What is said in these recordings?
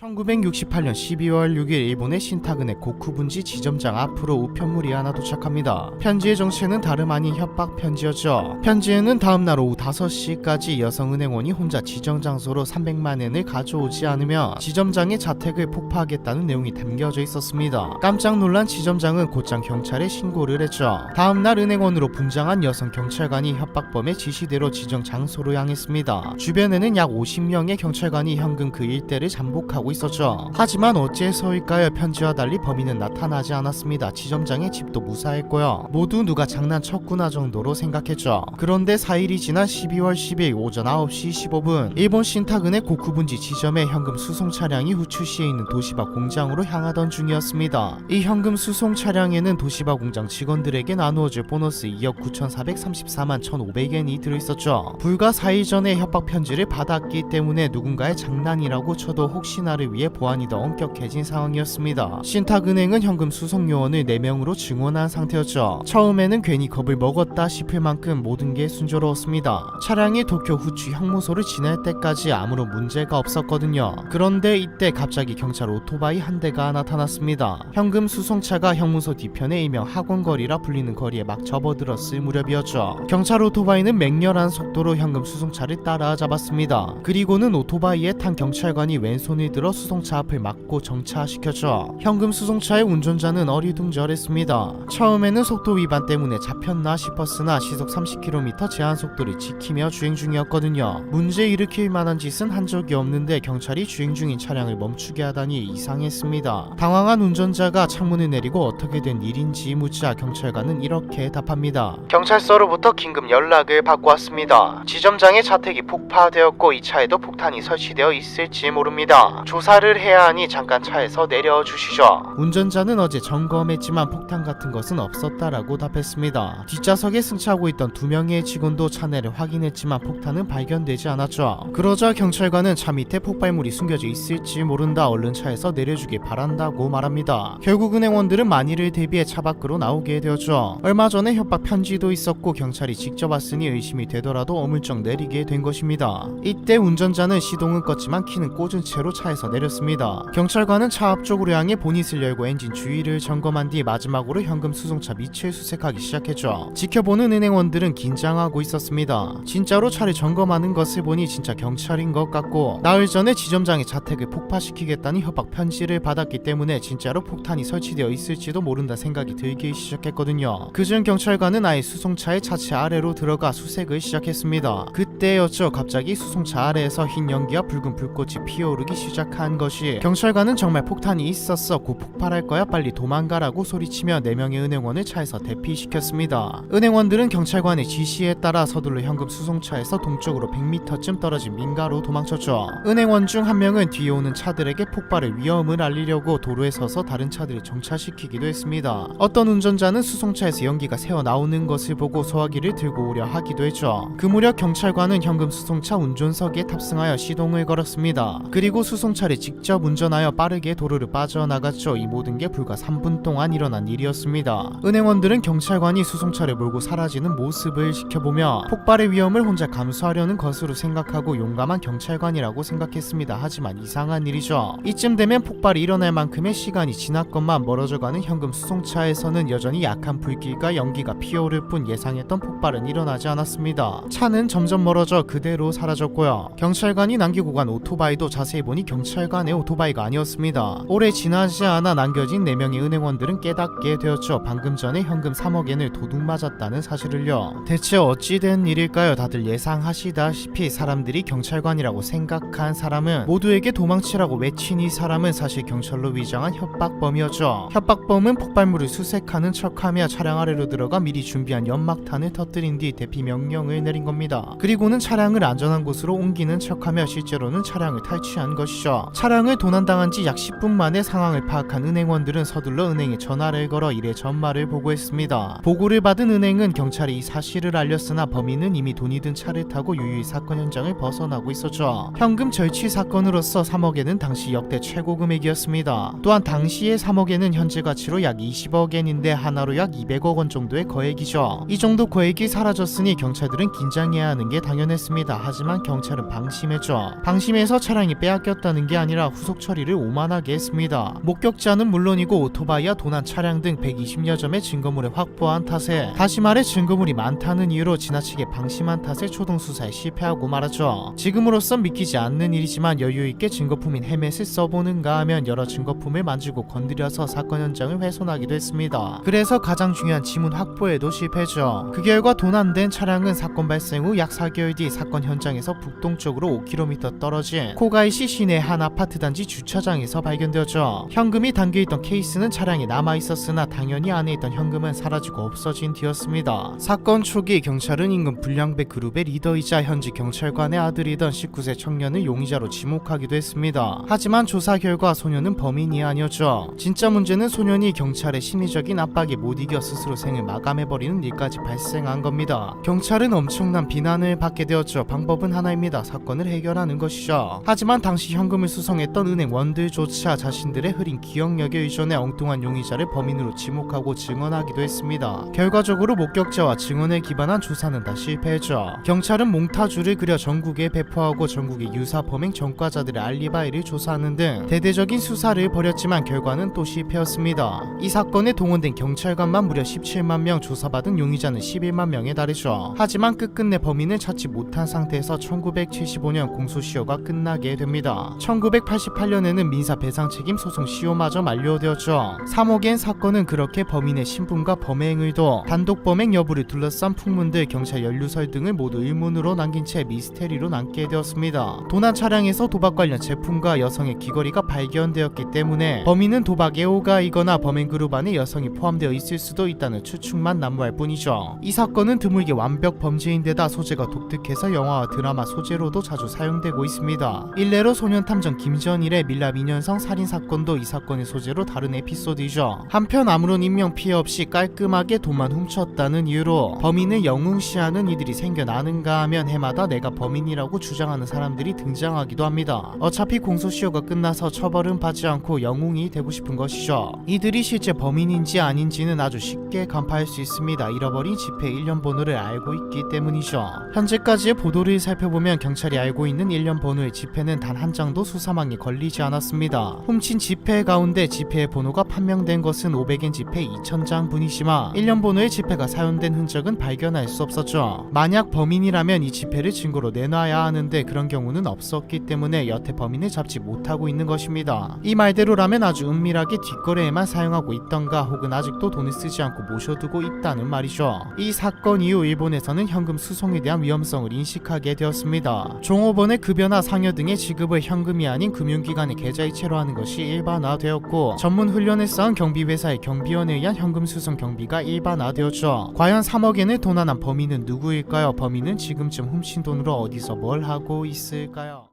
1968년 12월 6일 일본의 신타근의 고쿠분지 지점장 앞으로 우편물이 하나 도착합니다. 편지의 정체는 다름 아닌 협박 편지였죠. 편지에는 다음날 오후 5시까지 여성은행원이 혼자 지정 장소로 300만 엔을 가져오지 않으면 지점장의 자택을 폭파하겠다는 내용이 담겨져 있었습니다. 깜짝 놀란 지점장은 곧장 경찰에 신고를 했죠. 다음날 은행원으로 분장한 여성 경찰관이 협박범의 지시대로 지정 장소로 향했습니다. 주변에는 약 50명의 경찰관이 현금 그 일대를 잠복하고 있었죠. 하지만 어째서일까요? 편지와 달리 범인은 나타나지 않았습니다. 지점장의 집도 무사했고요. 모두 누가 장난쳤구나 정도로 생각했죠. 그런데 4일이 지난 12월 10일 오전 9시 15분 일본 신타근의 고쿠분지 지점에 현금 수송 차량이 후추시에 있는 도시바 공장으로 향하던 중이었습니다. 이 현금 수송 차량에는 도시바 공장 직원들에게 나누어질 보너스 2억 9,434만 1,500엔이 들어있었죠. 불과 4일 전에 협박 편지를 받았기 때문에 누군가의 장난이라고 쳐도 혹시나를 위해 보안이 더 엄격해진 상황이었습니다. 신탁은행은 현금 수송 요원을 4명으로 증원한 상태였죠. 처음에는 괜히 겁을 먹었다 싶을 만큼 모든 게 순조로웠습니다. 차량이 도쿄 후추 형무소를 지날 때까지 아무런 문제가 없었거든요. 그런데 이때 갑자기 경찰 오토바이 한 대가 나타났습니다. 현금 수송차가 형무소 뒤편에 일명 학원거리라 불리는 거리에 막 접어들었을 무렵이었죠. 경찰 오토바이는 맹렬한 속도로 현금 수송차를 따라잡았습니다. 그리고는 오토바이에 탄 경찰관이 왼손을 들어 수송차 앞을 막고 정차시켰죠. 현금 수송차의 운전자는 어리둥절했습니다. 처음에는 속도 위반 때문에 잡혔나 싶었으나 시속 30km 제한 속도를 지키며 주행 중이었거든요. 문제 일으킬 만한 짓은 한 적이 없는데 경찰이 주행 중인 차량을 멈추게 하다니 이상했습니다. 당황한 운전자가 창문을 내리고 어떻게 된 일인지 묻자 경찰관은 이렇게 답합니다. 경찰서로부터 긴급 연락을 받고 왔습니다. 지점장의 자택이 폭파되었고 이 차에도 폭탄이 설치되어 있을지 모릅니다. 조사를 해야 하니 잠깐 차에서 내려주시죠. 운전자는 어제 점검했지만 폭탄 같은 것은 없었다라고 답했습니다. 뒷좌석에 승차하고 있던 2명의 직원도 차내를 확인했지만 폭탄은 발견되지 않았죠. 그러자 경찰관은 차 밑에 폭발물이 숨겨져 있을지 모른다. 얼른 차에서 내려주길 바란다고 말합니다. 결국 은행원들은 만일을 대비해 차 밖으로 나오게 되었죠. 얼마 전에 협박 편지도 있었고 경찰이 직접 왔으니 의심이 되더라도 어물쩍 내리게 된 것입니다. 이때 운전자는 시동은 껐지만 키는 꽂은 채로 차에서 내렸습니다. 경찰관은 차 앞쪽으로 향해 보닛을 열고 엔진 주위를 점검한 뒤 마지막으로 현금 수송차 밑을 수색하기 시작했죠. 지켜보는 은행원들은 긴장하고 있었습니다. 진짜로 차를 점검하는 것을 보니 진짜 경찰인 것 같고 나흘 전에 지점장의 자택을 폭파시키겠다는 협박 편지를 받았기 때문에 진짜로 폭탄이 설치되어 있을지도 모른다 생각이 들기 시작했거든요. 그중 경찰관은 아예 수송차의 차체 아래로 들어가 수색을 시작했습니다. 그때였죠. 갑자기 수송차 아래에서 흰 연기와 붉은 불꽃이 피어오르기 시작한 것이 경찰관은 정말 폭탄이 있었어. 곧 폭발할 거야. 빨리 도망가라고 소리치며 4명의 은행원을 차에서 대피시켰습니다. 은행원들은 경찰관의 지시에 따라 서둘러 현금 수송차에서 동쪽으로 100m쯤 떨어진 민가로 도망쳤죠. 은행원 중 한 명은 뒤에 오는 차들에게 폭발의 위험을 알리려고 도로에 서서 다른 차들을 정차시키기도 했습니다. 어떤 운전자는 수송차에서 연기가 새어나오는 것을 보고 소화기를 들고 오려 하기도 했죠. 그 무렵 경찰관은 현금 수송차 운전석에 탑승하여 시동을 걸었습니다. 그리고 수송차를 직접 운전하여 빠르게 도로를 빠져나갔죠. 이 모든 게 불과 3분 동안 일어난 일이었습니다. 은행원들은 경찰관이 수송차를 몰고 사라지는 모습을 지켜보며 폭발의 위험을 혼자 감수하려는 것으로 생각하고 용감한 경찰관이라고 생각했습니다. 하지만 이상한 일이죠. 이쯤 되면 폭발이 일어날 만큼의 시간이 지났건만 멀어져가는 현금 수송차에서는 여전히 약한 불길과 연기가 피어오를 뿐 예상했던 폭발은 일어나지 않았습니다. 차는 점점 멀어져 그대로 사라졌고요. 경찰관이 남기고 간 오토바이도 자세히 보니 경찰관의 오토바이가 아니었습니다. 오래 지나지 않아 남겨진 4명의 은행원들은 깨닫게 되었죠. 방금 전에 현금 3억 엔을 도둑 맞았다는 사실을요. 대체 어찌된 일일까요? 다들 예상하시다시피 사람들이 경찰관이라고 생각한 사람은 모두에게 도망치라고 외친 이 사람은 사실 경찰로 위장한 협박범이었죠. 협박범은 폭발물을 수색하는 척하며 차량 아래로 들어가 미리 준비한 연막탄을 터뜨린 뒤 대피 명령을 내린 겁니다. 그리고는 차량을 안전한 곳으로 옮기는 척하며 실제로는 차량을 탈취한 것이죠. 차량을 도난당한 지 약 10분 만에 상황을 파악한 은행원들은 서둘러 은행에 전화를 걸어 일의 전말을 보고했습니다. 보고를 받은 은행은 경찰에 이 사실을 알렸으나 범인은 이미 돈이 든 차를 타고 유유히 사건 현장을 벗어나고 있었죠. 현금 절취 사건으로서 3억엔은 당시 역대 최고 금액이었습니다. 또한 당시의 3억엔은 현재 가치로 약 20억엔인데 하나로 약 200억 원 정도의 거액이죠. 이 정도 거액이 사라졌으니 경찰들은 긴장해야 하는 게 당연했습니다. 하지만 경찰은 방심했죠. 방심해서 차량이 빼앗겼다는 게 아니라 후속 처리를 오만하게 했습니다. 목격자는 물론이고 오토바이와 도난 차량 등 120여 점의 증거물을 확보한 탓에, 다시 말해 증거물이 많다는 이유로 지나치게 방심한 탓에 초동 수사에 실패하고 말았죠. 지금으로선 믿기지 않는 일이지만 여유있게 증거품인 헬멧을 써보는가 하면 여러 증거품을 만지고 건드려서 사건 현장을 훼손하기도 했습니다. 그래서 가장 중요한 지문 확보에도 실패했죠. 그 결과 도난된 차량은 사건 발생 후 약 4개월 뒤 사건 현장에서 북동쪽으로 5km 떨어진 코가이시 시내 한 아파트 단지 주차장에서 발견되었죠. 현금이 담겨있던 케이스는 차량에 남아있었으나 당연히 안에 있던 현금은 사라지고 없어진 뒤였습니다. 사건 초기 경찰은 인근 불량배 그룹의 리더이자 현직 경찰관의 아들이던 19세 청년을 용의자로 지목하기도 했습니다. 하지만 조사 결과 소년은 범인이 아니었죠. 진짜 문제는 소년이 경찰의 심리적인 압박에 못 이겨 스스로 생을 마감해버리는 일까지 발생한 겁니다. 경찰은 엄청난 비난을 받게 되었죠. 방법은 하나입니다. 사건을 해결하는 것이죠. 하지만 당시 현금을 수송했던 은행원들조차 자신들의 흐린 기억력에 의존해 엉뚱한 용의자를 범인으로 지목하고 증언하기도 했습니다. 결과적으로 목격자와 증언에 기반한 조사는 다 실패했죠. 경찰은 몽타주를 그려 전국에 배포하고 전국의 유사 범행 전과자들의 알리바이를 조사하는 등 대대적인 수사를 벌였지만 결과는 또 실패였습니다. 이 사건에 동원된 경찰관만 무려 17만 명, 조사받은 용의자는 11만 명에 달했죠. 하지만 끝끝내 범인을 찾지 못한 상태에서 1975년 공소시효가 끝나게 됩니다. 1988년에는 민사 배상 책임 소송 시효마저 만료되었죠. 3억엔 사건은 그렇게 범인의 신분과 범행 의도, 단독 범행 여부를 둘러싼 풍문들, 경찰 연루설 등을 모두 의문으로 남긴 채 미스테리로 남게 되었습니다. 도난 차량에서 도박 관련 제품과 여성의 귀걸이가 발견되었기 때문에 범인은 도박에 오가이거나 범행 그룹 안에 여성이 포함되어 있을 수도 있다는 추측만 난무할 뿐이죠. 이 사건은 드물게 완벽 범죄인데다 소재가 독특해서 영화와 드라마 소재로도 자주 사용되고 있습니다. 일례로 소년탐정 김전일의 밀랍 2년성 살인사건도 이 사건의 소재로 다른 에피소드이죠. 한편 아무런 인명 피해 없이 깔끔하게 돈만 훔쳤다는 이유로 범인을 영웅시하는 이들이 생겨나는가 하면 해마다 내가 범인이라고 주장하는 사람들이 등장하기도 합니다. 어차피 공소시효가 끝나서 처벌은 받지 않고 영웅이 되고 싶은 것이죠. 이들이 실제 범인인지 아닌지는 아주 쉽게 간파할 수 있습니다. 잃어버린 지폐 1년 번호를 알고 있기 때문이죠. 현재까지의 보도를 살펴보면 경찰이 알고 있는 1년 번호의 지폐는 단 한 장도 수사망에 걸리지 않았습니다. 훔친 지폐 가운데 지폐의 번호가 판명된 것은 500엔 지폐 2000장 분이지만 1년 번호의 지폐가 사용된 흔적은 발견할 수 없었죠. 만약 범인이라면 이 지폐를 증거로 내놔야 하는데 그런 경우는 없었기 때문에 여태 범인을 잡지 못하고 있는 것입니다. 이 말대로라면 아주 은밀하게 뒷거래에만 사용하고 있던가 혹은 아직도 돈을 쓰지 않고 모셔두고 있다는 말이죠. 이 사건 이후 일본에서는 현금 수송에 대한 위험성을 인식하게 되었습니다. 종업원의 급여나 상여 등의 지급을 현금이 아닌 금융기관의 계좌이체로 하는 것이 일반화되었고 전문 훈련을 쌓은 경비회사의 경비원에 의한 현금 수송 경비가 일반화되었죠. 과연 3억엔을 도난한 범인은 누구일까요? 범인은 지금쯤 훔친 돈으로 어디서 뭘 하고 있을까요?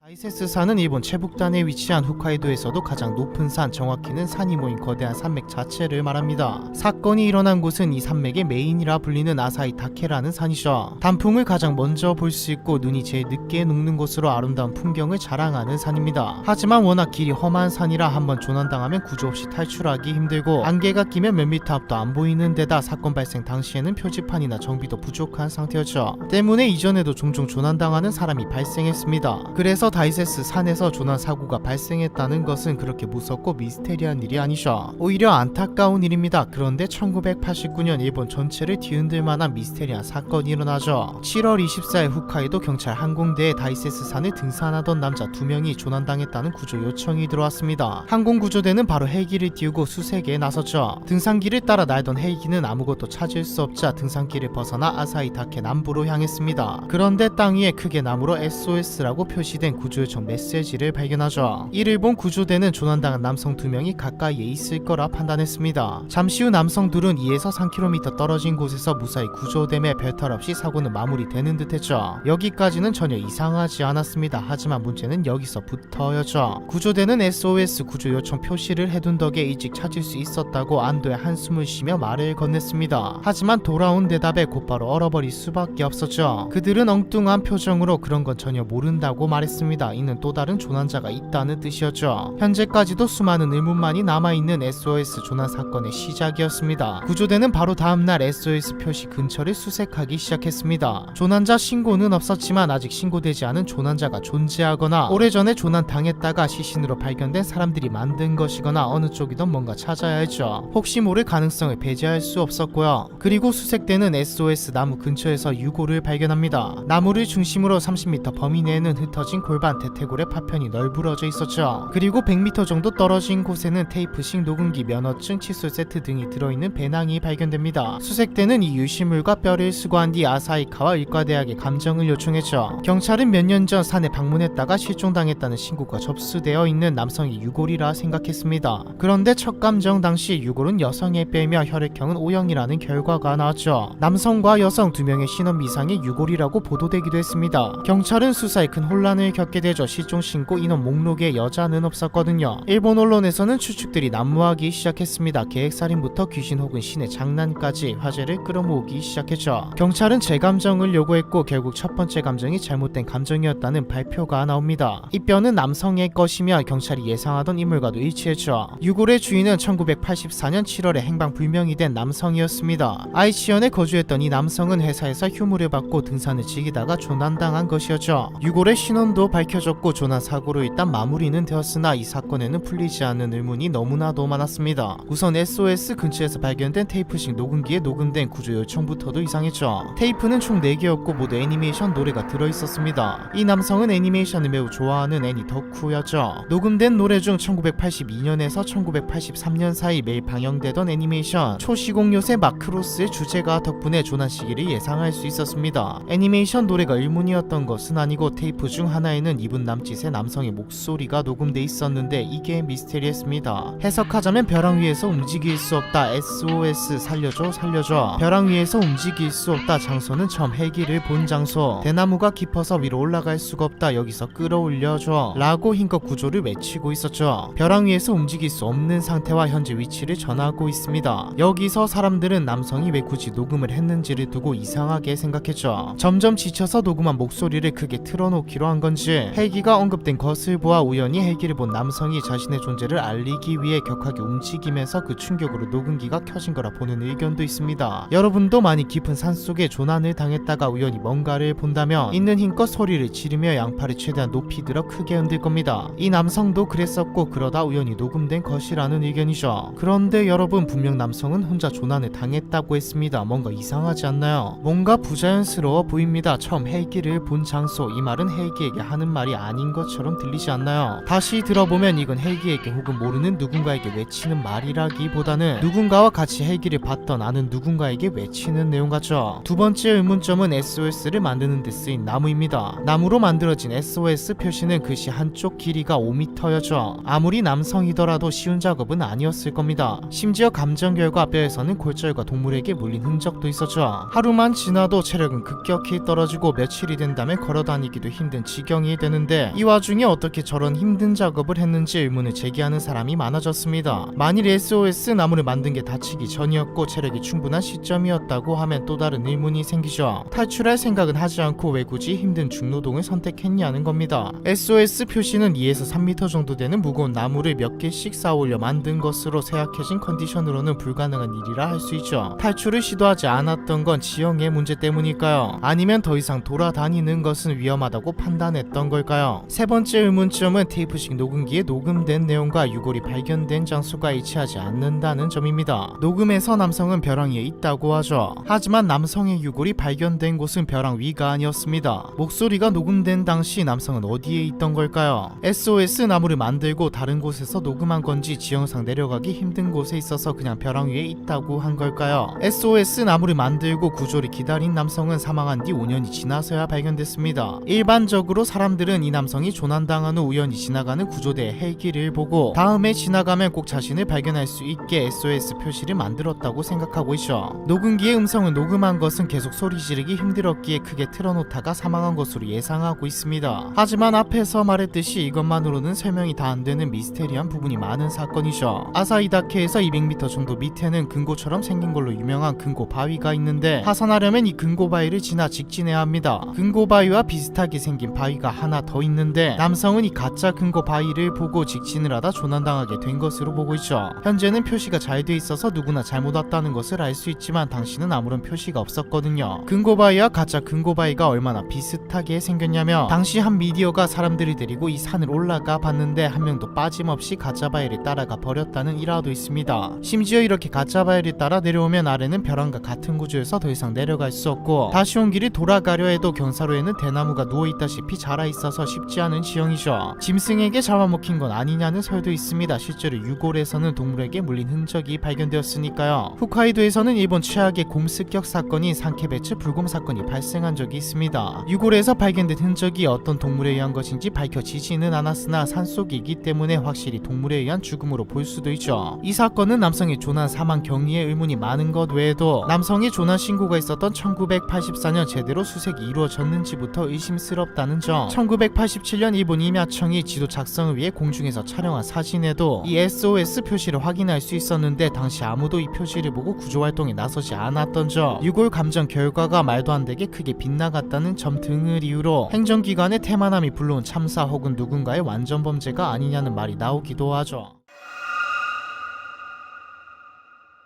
다이세스산은 일본 최북단에 위치한 홋카이도에서도 가장 높은 산, 정확히는 산이 모인 거대한 산맥 자체를 말합니다. 사건이 일어난 곳은 이 산맥의 메인이라 불리는 아사히 다케라는 산이죠. 단풍을 가장 먼저 볼 수 있고 눈이 제일 늦게 녹는 곳으로 아름다운 풍경을 자랑하는 산입니다. 하지만 워낙 길이 험한 산이라 한번 조난당하면 구조 없이 탈출하기 힘들고 안개가 끼면 몇 미터 앞도 안 보이는 데다 사건 발생 당시에는 표지판이나 정비도 부족한 상태였죠. 때문에 이전에도 종종 조난당하는 사람이 발생했습니다. 그래서 다이세스 산에서 조난 사고가 발생했다는 것은 그렇게 무섭고 미스테리한 일이 아니죠. 오히려 안타까운 일입니다. 그런데 1989년 일본 전체를 뒤흔들 만한 미스테리한 사건이 일어나죠. 7월 24일 홋카이도 경찰 항공대에 다이세스 산을 등산하던 남자 2명이 조난당했다는 구조 요청이 들어왔습니다. 항공구조대는 바로 헬기를 띄우고 수색에 나섰죠. 등산길을 따라 날던 헬기는 아무것도 찾을 수 없자 등산길을 벗어나 아사히 다케 남부로 향했습니다. 그런데 땅 위에 크게 나무로 SOS라고 표시된 구조 요청 메시지를 발견하죠. 이를 본 구조대는 조난당한 남성 2명이 가까이에 있을 거라 판단했습니다. 잠시 후 남성 둘은 2에서 3km 떨어진 곳에서 무사히 구조됨에 별탈 없이 사고는 마무리되는 듯했죠. 여기까지는 전혀 이상하지 않았습니다. 하지만 문제는 여기서부터였죠. 구조대는 SOS 구조 요청 표시를 해둔 덕에 일찍 찾을 수 있었다고 안도의 한숨을 쉬며 말을 건넸습니다. 하지만 돌아온 대답에 곧바로 얼어버릴 수밖에 없었죠. 그들은 엉뚱한 표정으로 그런 건 전혀 모른다고 말했습니다. 있습니다. 이는 또 다른 조난자가 있다는 뜻이었죠. 현재까지도 수많은 의문만이 남아있는 SOS 조난 사건의 시작이었습니다. 구조대는 바로 다음날 SOS 표시 근처를 수색하기 시작했습니다. 조난자 신고는 없었지만 아직 신고되지 않은 조난자가 존재하거나 오래전에 조난당했다가 시신으로 발견된 사람들이 만든 것이거나 어느 쪽이든 뭔가 찾아야 했죠. 혹시 모를 가능성을 배제할 수 없었고요. 그리고 수색대는 SOS 나무 근처에서 유골을 발견합니다. 나무를 중심으로 30m 범위 내에는 흩어진 골반 대퇴골의 파편이 널브러져 있었죠. 그리고 100m 정도 떨어진 곳에는 테이프식 녹음기, 면허증, 칫솔 세트 등이 들어있는 배낭이 발견됩니다. 수색대는 이 유실물과 뼈를 수거한 뒤 아사히카와 의과대학에 감정을 요청했죠. 경찰은 몇 년 전 산에 방문했다가 실종당했다는 신고가 접수되어 있는 남성의 유골이라 생각했습니다. 그런데 첫 감정 당시 유골은 여성의 뼈이며 혈액형은 O형이라는 결과가 나왔죠. 남성과 여성 두 명의 신원 미상의 유골이라고 보도되기도 했습니다. 경찰은 수사에 큰 혼란을 겪게 되죠. 실종 신고 인원 목록에 여자는 없었거든요. 일본 언론에서는 추측들이 난무하기 시작했습니다. 계획살인부터 귀신 혹은 신의 장난까지 화제를 끌어모으기 시작했죠. 경찰은 재감정을 요구했고 결국 첫 번째 감정이 잘못된 감정이었다는 발표가 나옵니다. 이 뼈는 남성의 것이며 경찰이 예상하던 인물과도 일치했죠. 유골의 주인은 1984년 7월에 행방불명이 된 남성이었습니다. 아이치현에 거주했던 이 남성은 회사에서 휴무를 받고 등산을 즐기다가 조난당한 것이었죠. 유골의 신원도 밝혀졌고 조난 사고로 일단 마무리는 되었으나 이 사건에는 풀리지 않는 의문이 너무나도 많았습니다. 우선 SOS 근처에서 발견된 테이프식 녹음기에 녹음된 구조 요청부터도 이상했죠. 테이프는 총 4개였고 모두 애니메이션 노래가 들어있었습니다. 이 남성은 애니메이션을 매우 좋아하는 애니 덕후였죠. 녹음된 노래 중 1982년에서 1983년 사이 매일 방영되던 애니메이션 초시공 요새 마크로스의 주제가 덕분에 조난 시기를 예상할 수 있었습니다. 애니메이션 노래가 의문이었던 것은 아니고 테이프 중 하나에는 2분 남짓의 남성의 목소리가 녹음돼 있었는데 이게 미스테리했습니다. 해석하자면 벼랑 위에서 움직일 수 없다. SOS 살려줘 살려줘. 벼랑 위에서 움직일 수 없다. 장소는 처음 헬기를 본 장소. 대나무가 깊어서 위로 올라갈 수가 없다. 여기서 끌어올려줘 라고 힘껏 구조를 외치고 있었죠. 벼랑 위에서 움직일 수 없는 상태와 현재 위치를 전하고 있습니다. 여기서 사람들은 남성이 왜 굳이 녹음을 했는지를 두고 이상하게 생각했죠. 점점 지쳐서 녹음한 목소리를 크게 틀어놓기로 한 건지 헬기가 언급된 것을 보아 우연히 헬기를 본 남성이 자신의 존재를 알리기 위해 격하게 움직이면서 그 충격으로 녹음기가 켜진 거라 보는 의견도 있습니다. 여러분도 많이 깊은 산속에 조난을 당했다가 우연히 뭔가를 본다면 있는 힘껏 소리를 지르며 양팔을 최대한 높이 들어 크게 흔들 겁니다. 이 남성도 그랬었고 그러다 우연히 녹음된 것이라는 의견이죠. 그런데 여러분, 분명 남성은 혼자 조난을 당했다고 했습니다. 뭔가 이상하지 않나요? 뭔가 부자연스러워 보입니다. 처음 헬기를 본 장소, 이 말은 헬기에게 하는 말이 아닌 것처럼 들리지 않나요? 다시 들어보면 이건 헬기에게 혹은 모르는 누군가에게 외치는 말이라기보다는 누군가와 같이 헬기를 봤던 아는 누군가에게 외치는 내용 같죠. 두 번째 의문점은 SOS를 만드는 데 쓰인 나무입니다. 나무로 만들어진 SOS 표시는 글씨 한쪽 길이가 5m였죠. 아무리 남성이더라도 쉬운 작업은 아니었을 겁니다. 심지어 감정 결과 뼈에서는 골절과 동물에게 물린 흔적도 있었죠. 하루만 지나도 체력은 급격히 떨어지고 며칠이 된다면 걸어다니기도 힘든 지경이 되는데 이 와중에 어떻게 저런 힘든 작업을 했는지 의문을 제기하는 사람이 많아졌습니다. 만일 SOS 나무를 만든 게 다치기 전이었고 체력이 충분한 시점이었다고 하면 또 다른 의문이 생기죠. 탈출할 생각은 하지 않고 왜 굳이 힘든 중노동을 선택했냐는 겁니다. SOS 표시는 2에서 3m 정도 되는 무거운 나무를 몇 개씩 쌓아올려 만든 것으로 쇠약해진 컨디션으로는 불가능한 일이라 할 수 있죠. 탈출을 시도하지 않았던 건 지형의 문제 때문일까요? 아니면 더 이상 돌아다니는 것은 위험하다고 판단했던 걸까요? 세 번째 의문점은 테이프식 녹음기에 녹음된 내용과 유골이 발견된 장소가 일치하지 않는다는 점입니다. 녹음에서 남성은 벼랑 위에 있다고 하죠. 하지만 남성의 유골이 발견된 곳은 벼랑 위가 아니었습니다. 목소리가 녹음된 당시 남성은 어디에 있던 걸까요? SOS 나무를 만들고 다른 곳에서 녹음한 건지 지형상 내려가기 힘든 곳에 있어서 그냥 벼랑 위에 있다고 한 걸까요? SOS 나무를 만들고 구조를 기다린 남성은 사망한 뒤 5년이 지나서야 발견됐습니다. 일반적으로 사람들은 이 남성이 조난당한 후 우연히 지나가는 구조대의 헬기를 보고 다음에 지나가면 꼭 자신을 발견할 수 있게 SOS 표시를 만들었다고 생각하고 있죠. 녹음기의 음성을 녹음한 것은 계속 소리 지르기 힘들었기에 크게 틀어놓다가 사망한 것으로 예상하고 있습니다. 하지만 앞에서 말했듯이 이것만으로는 설명이 다 안 되는 미스테리한 부분이 많은 사건이죠. 아사히다케에서 200m 정도 밑에는 금고처럼 생긴 걸로 유명한 금고 바위가 있는데 하산하려면 이 금고 바위를 지나 직진해야 합니다. 금고 바위와 비슷하게 생긴 바위가 하나 더 있는데 남성은 이 가짜 근거 바이를 보고 직진을 하다 조난당하게 된 것으로 보고 있죠. 현재는 표시가 잘 돼 있어서 누구나 잘못 왔다는 것을 알 수 있지만 당시는 아무런 표시가 없었거든요. 근거 바이와 가짜 근거 바이가 얼마나 비슷하게 생겼냐면 당시 한 미디어가 사람들을 데리고 이 산을 올라가 봤는데 한 명도 빠짐없이 가짜 바이를 따라가 버렸다는 일화도 있습니다. 심지어 이렇게 가짜 바이를 따라 내려오면 아래는 벼랑과 같은 구조여서 더 이상 내려갈 수 없고 다시 온 길이 돌아가려 해도 경사로에는 대나무가 누워있다시피 자라있어서 쉽지 않은 지형이죠. 짐승에게 잡아먹힌 건 아니냐는 설도 있습니다. 실제로 유골에서는 동물에게 물린 흔적이 발견되었으니까요. 홋카이도에서는 일본 최악의 곰습격 사건인 산케베츠 불곰 사건이 발생한 적이 있습니다. 유골에서 발견된 흔적이 어떤 동물에 의한 것인지 밝혀지지는 않았으나 산속이기 때문에 확실히 동물에 의한 죽음으로 볼 수도 있죠. 이 사건은 남성의 조난 사망 경위에 의문이 많은 것 외에도 남성의 조난 신고가 있었던 1984년 제대로 수색이 이루어졌는지부터 의심스럽다는 점. 1987년 일본 임야청이 지도 작성을 위해 공중에서 촬영한 사진에도 이 SOS 표시를 확인할 수 있었는데 당시 아무도 이 표시를 보고 구조활동에 나서지 않았던 점. 유골 감정 결과가 말도 안 되게 크게 빗나갔다는 점 등을 이유로 행정기관의 태만함이 불러온 참사 혹은 누군가의 완전 범죄가 아니냐는 말이 나오기도 하죠.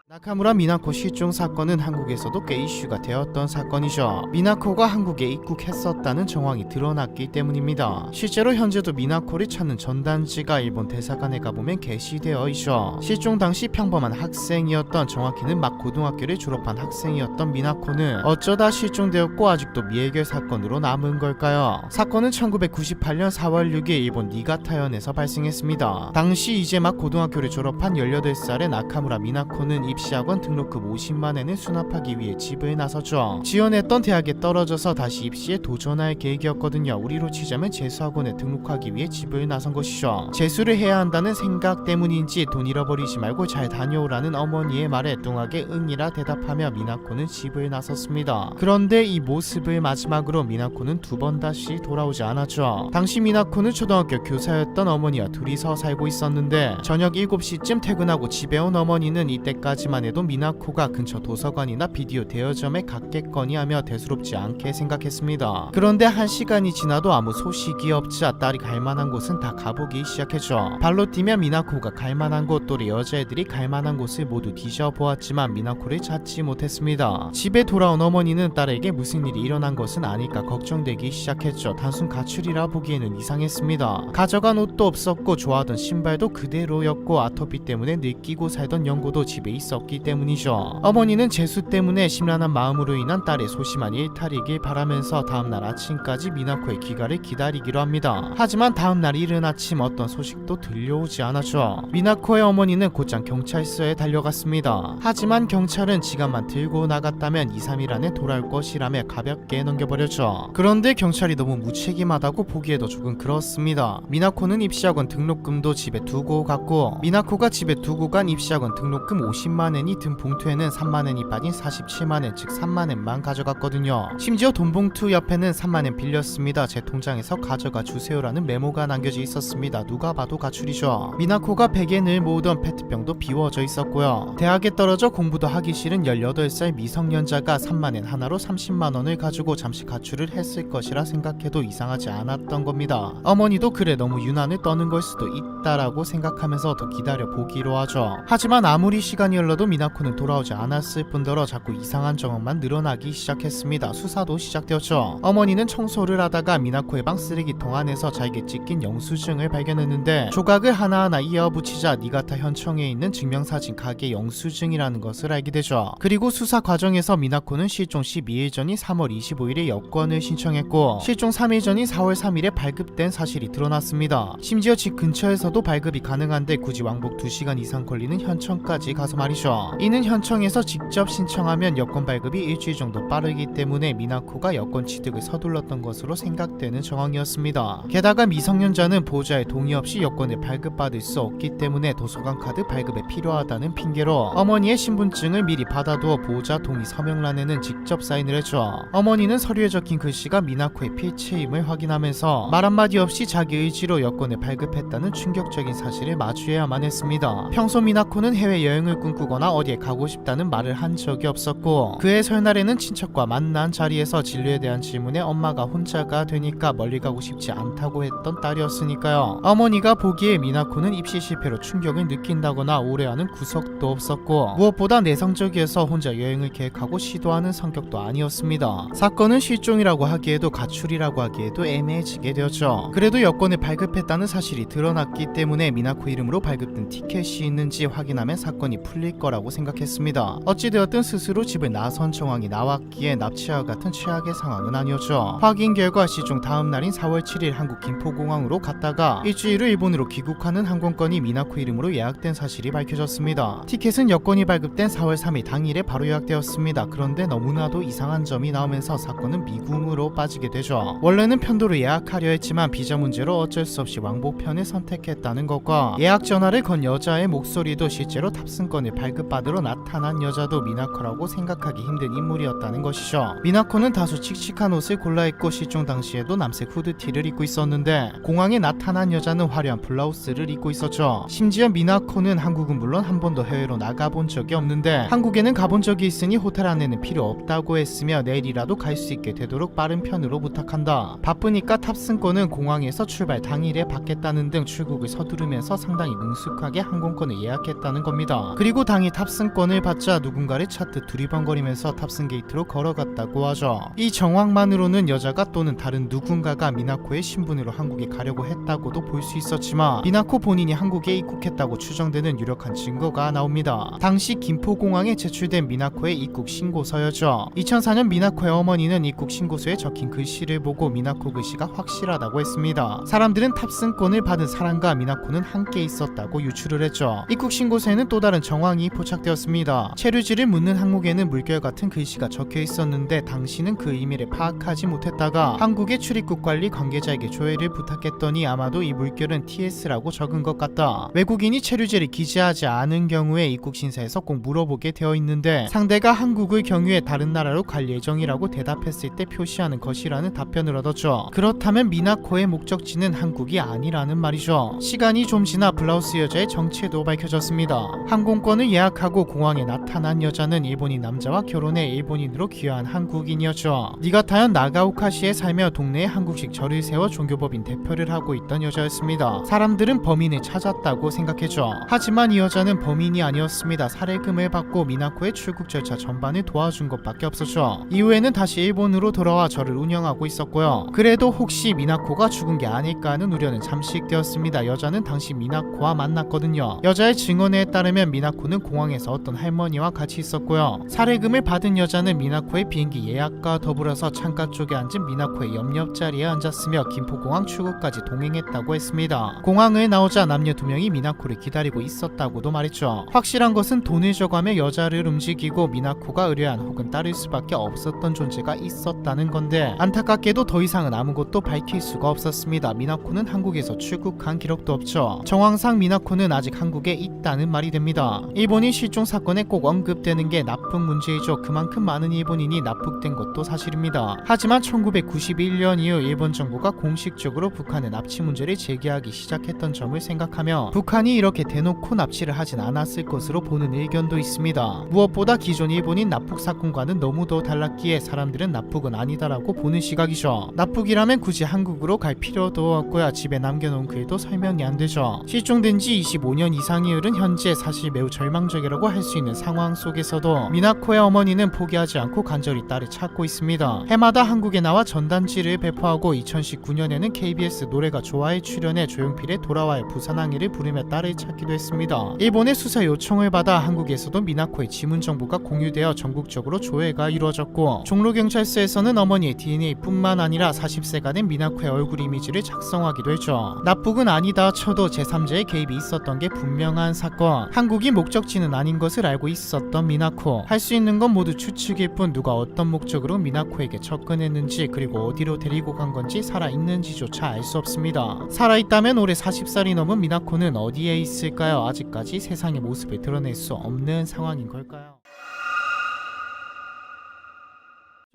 나카무라 미나코 실종 사건은 한국에서도 꽤 이슈가 되었던 사건이죠. 미나코가 한국에 입국했었다는 정황이 드러났기 때문입니다. 실제로 현재도 미나코를 찾는 전단지가 일본 대사관에 가보면 게시되어 있죠. 실종 당시 평범한 학생이었던, 정확히는 막 고등학교를 졸업한 학생이었던 미나코는 어쩌다 실종되었고 아직도 미해결 사건으로 남은 걸까요? 사건은 1998년 4월 6일 일본 니가타현에서 발생했습니다. 당시 이제 막 고등학교를 졸업한 18살의 나카무라 미나코는 입시학원 등록금 50만엔을 수납하기 위해 집을 나섰죠. 지원했던 대학에 떨어져서 다시 입시에 도전할 계획이었거든요. 우리로 치자면 재수학원에 등록하기 위해 집을 나선 것이죠. 재수를 해야 한다는 생각 때문인지 돈 잃어버리지 말고 잘 다녀오라는 어머니의 말에 뚱하게 응이라 대답하며 미나코는 집을 나섰습니다. 그런데 이 모습을 마지막으로 미나코는 두 번 다시 돌아오지 않았죠. 당시 미나코는 초등학교 교사였던 어머니와 둘이서 살고 있었는데 저녁 7시쯤 퇴근하고 집에 온 어머니는 이때까지만 해도 미나코가 근처 도서관이나 비디오 대여점에 갔겠거니 하며 대수롭지 않게 생각했습니다. 그런데 1시간이 지나도 아무 소식이 없자 딸이 갈만한 곳은 다 가보기 시작했죠. 발로 뛰면 미나코가 갈만한 곳, 또래 여자애들이 갈만한 곳을 모두 뒤져보았지만 미나코를 찾지 못했습니다. 집에 돌아온 어머니는 딸에게 무슨 일이 일어난 것은 아닐까 걱정되기 시작했죠. 단순 가출이라 보기에는 이상했습니다. 가져간 옷도 없었고 좋아하던 신발도 그대로였고 아토피 때문에 느끼고 살던 연고도 집에 있었기 때문이죠. 어머니는 재수 때문에 심란한 마음으로 인한 딸의 소심한 일탈이길 바라면서 다음날 아침까지 미나코의 귀가를 기다리기로 합니다. 하지만 다음날 이른 아침 어떤 소식도 들려오지 않았죠. 미나코의 어머니는 곧장 경찰서에 달려갔습니다. 하지만 경찰은 지갑만 들고 나갔다면 2-3일 안에 돌아올 것이라며 가볍게 넘겨버렸죠. 그런데 경찰이 너무 무책임하다고 보기에도 조금 그렇습니다. 미나코는 입시학원 등록금도 집에 두고 갔고 미나코가 집에 두고 간 입시학원 등록금 50만엔이 든 봉투에는 3만엔이 빠진 47만엔, 즉 3만엔만 가져갔거든요. 심지어 돈 봉투 옆에는 3만엔 빌렸습니다. 제 통장에서 가져가 주세요라는 메모가 남겨져 있었습니다. 누가 봐도 가출이죠. 미나코가 베개에 늘 모으던 페트병도 비워져 있었고요. 대학에 떨어져 공부도 하기 싫은 18살 미성년자가 3만엔 하나로 30만원을 가지고 잠시 가출을 했을 것이라 생각해도 이상하지 않았던 겁니다. 어머니도 그래 너무 유난을 떠는 걸 수도 있다라고 생각하면서 더 기다려 보기로 하죠. 하지만 아무리 시간이 흘러도 미나코는 돌아오지 않았을 뿐더러 자꾸 이상한 정황만 늘어나기 시작했습니다. 수사도 시작되었죠. 어머니는 청소를 하다가 미나코의 방 쓰레기통 안에서 잘게 찢긴 영수증을 발견했는데 조각을 하나하나 이어붙이자 니가타 현청에 있는 증명사진 가게 영수증이라는 것을 알게 되죠. 그리고 수사 과정에서 미나코는 실종 12일 전인 3월 25일에 여권을 신청했고 실종 3일 전인 4월 3일에 발급된 사실이 드러났습니다. 심지어 집 근처에서도 발급이 가능한데 굳이 왕복 2시간 이상 걸리는 현청까지 가서 말이죠. 이는 현청에서 직접 신청하면 여권 발급이 일주일 정도 빠르기 때문에 미나코가 여권 취득을 서둘렀던 것으로 생각되는 정황이었습니다. 게다가 미성년자는 보호자의 동의 없이 여권을 발급받을 수 없기 때문에 도서관 카드 발급에 필요하다는 핑계로 어머니의 신분증을 미리 받아두어 보호자 동의 서명란에는 직접 사인을 했죠. 어머니는 서류에 적힌 글씨가 미나코의 필체임을 확인하면서 말 한마디 없이 자기 의지로 여권을 발급했다는 충격적인 사실을 마주해야만 했습니다. 평소 미나코는 해외여행을 꿈꾸고 싶다거나 어디에 가고 싶다는 말을 한 적이 없었고, 그해 설날에는 친척과 만난 자리에서 진로에 대한 질문에 엄마가 혼자가 되니까 멀리 가고 싶지 않다고 했던 딸이었으니까요. 어머니가 보기에 미나코는 입시 실패로 충격을 느낀다거나 오래하는 구석도 없었고, 무엇보다 내성적이어서 혼자 여행을 계획하고 시도하는 성격도 아니었습니다. 사건은 실종이라고 하기에도 가출이라고 하기에도 애매해지게 되었죠. 그래도 여권을 발급했다는 사실이 드러났기 때문에 미나코 이름으로 발급된 티켓이 있는지 확인하면 사건이 풀릴 거라고 생각했습니다. 어찌되었든 스스로 집을 나선 정황이 나왔기에 납치와 같은 최악의 상황은 아니었죠. 확인 결과 실종 다음 날인 4월 7일 한국 김포공항으로 갔다가 일주일 후 일본으로 귀국하는 항공권이 미나코 이름으로 예약된 사실이 밝혀졌습니다. 티켓은 여권이 발급된 4월 3일 당일에 바로 예약되었습니다. 그런데 너무나도 이상한 점이 나오면서 사건은 미궁으로 빠지게 되죠. 원래는 편도로 예약하려 했지만 비자 문제로 어쩔 수 없이 왕복편을 선택했다는 것과 예약 전화를 건 여자의 목소리도 실제로 탑승권을 발급받으러 나타난 여자도 미나코라고 생각하기 힘든 인물이었다는 것이죠. 미나코는 다소 칙칙한 옷을 골라 입고 실종 당시에도 남색 후드티를 입고 있었는데, 공항에 나타난 여자는 화려한 블라우스를 입고 있었죠. 심지어 미나코는 한국은 물론 한 번도 해외로 나가본 적이 없는데 한국에는 가본 적이 있으니 호텔 안에는 필요 없다고 했으며 내일이라도 갈 수 있게 되도록 빠른 편으로 부탁한다. 바쁘니까 탑승권은 공항에서 출발 당일에 받겠다는 등 출국을 서두르면서 상당히 능숙하게 항공권을 예약했다는 겁니다. 그리고 당일 탑승권을 받자 누군가를 찾듯 두리번거리면서 탑승 게이트로 걸어갔다고 하죠. 이 정황만으로는 여자가 또는 다른 누군가가 미나코의 신분으로 한국에 가려고 했다고도 볼 수 있었지만, 미나코 본인이 한국에 입국했다고 추정되는 유력한 증거가 나옵니다. 당시 김포공항에 제출된 미나코의 입국 신고서였죠. 2004년 미나코의 어머니는 입국 신고서에 적힌 글씨를 보고 미나코 글씨가 확실하다고 했습니다. 사람들은 탑승권을 받은 사람과 미나코는 함께 있었다고 유추를 했죠. 입국 신고서에는 또 다른 정황이 포착되었습니다. 체류지를 묻는 항목에는 물결 같은 글씨가 적혀 있었는데 당시는 그 의미를 파악하지 못했다가 한국의 출입국 관리 관계자에게 조회를 부탁했더니 아마도 이 물결은 TS라고 적은 것 같다. 외국인이 체류지를 기재하지 않은 경우에 입국 심사에서 꼭 물어보게 되어 있는데 상대가 한국을 경유해 다른 나라로 갈 예정이라고 대답했을 때 표시하는 것이라는 답변을 얻었죠. 그렇다면 미나코의 목적지는 한국이 아니라는 말이죠. 시간이 좀 지나 블라우스 여자의 정체도 밝혀졌습니다. 항공권을 예약하고 공항에 나타난 여자는 일본인 남자와 결혼해 일본인으로 귀화한 한국인이었죠. 니가타현 나가오카시에 살며 동네에 한국식 절을 세워 종교법인 대표를 하고 있던 여자였습니다. 사람들은 범인을 찾았다고 생각했죠. 하지만 이 여자는 범인이 아니었습니다. 살해금을 받고 미나코의 출국 절차 전반을 도와준 것밖에 없었죠. 이후에는 다시 일본으로 돌아와 절을 운영하고 있었고요. 그래도 혹시 미나코가 죽은 게 아닐까 하는 우려는 잠식되었습니다. 여자는 당시 미나코와 만났거든요. 여자의 증언에 따르면 미나코는 공항에서 어떤 할머니와 같이 있었고요. 살해금을 받은 여자는 미나코의 비행기 예약과 더불어서 창가 쪽에 앉은 미나코의 옆자리에 앉았으며 김포공항 출국까지 동행했다고 했습니다. 공항을 나오자 남녀 두 명이 미나코를 기다리고 있었다고도 말했죠. 확실한 것은 돈을 줘가며 여자를 움직이고 미나코가 의뢰한 혹은 따를 수밖에 없었던 존재가 있었다는 건데, 안타깝게도 더 이상은 아무것도 밝힐 수가 없었습니다. 미나코는 한국에서 출국한 기록도 없죠. 정황상 미나코는 아직 한국에 있다는 말이 됩니다. 일본인 실종 사건에 꼭 언급되는 게 납북 문제이죠. 그만큼 많은 일본인이 납북된 것도 사실입니다. 하지만 1991년 이후 일본 정부가 공식적으로 북한의 납치 문제를 제기하기 시작했던 점을 생각하며 북한이 이렇게 대놓고 납치를 하진 않았을 것으로 보는 의견도 있습니다. 무엇보다 기존 일본인 납북 사건과는 너무도 달랐기에 사람들은 납북은 아니다라고 보는 시각이죠. 납북이라면 굳이 한국으로 갈 필요도 없고요. 집에 남겨놓은 글도 설명이 안 되죠. 실종된 지 25년 이상이 흐른 현재 사실 매우 절망적이라고 할 수 있는 상황 속에서도 미나코의 어머니는 포기하지 않고 간절히 딸을 찾고 있습니다. 해마다 한국에 나와 전단지를 배포하고 2019년에는 KBS 노래가 좋아에 출연해 조용필의 돌아와요 부산항해를 부르며 딸을 찾기도 했습니다. 일본의 수사 요청을 받아 한국에서도 미나코의 지문 정보가 공유되어 전국적으로 조회가 이루어졌고, 종로경찰서에서는 어머니의 DNA뿐만 아니라 40세가 된 미나코의 얼굴 이미지를 작성하기도 했죠. 납북은 아니다 쳐도 제3자의 개입이 있었던 게 분명한 사건. 한국이 목적지는 아닌 것을 알고 있었던 미나코. 할 수 있는 건 모두 추측일 뿐 누가 어떤 목적으로 미나코에게 접근했는지 그리고 어디로 데리고 간 건지 살아있는지조차 알 수 없습니다. 살아있다면 올해 40살이 넘은 미나코는 어디에 있을까요? 아직까지 세상의 모습을 드러낼 수 없는 상황인 걸까요?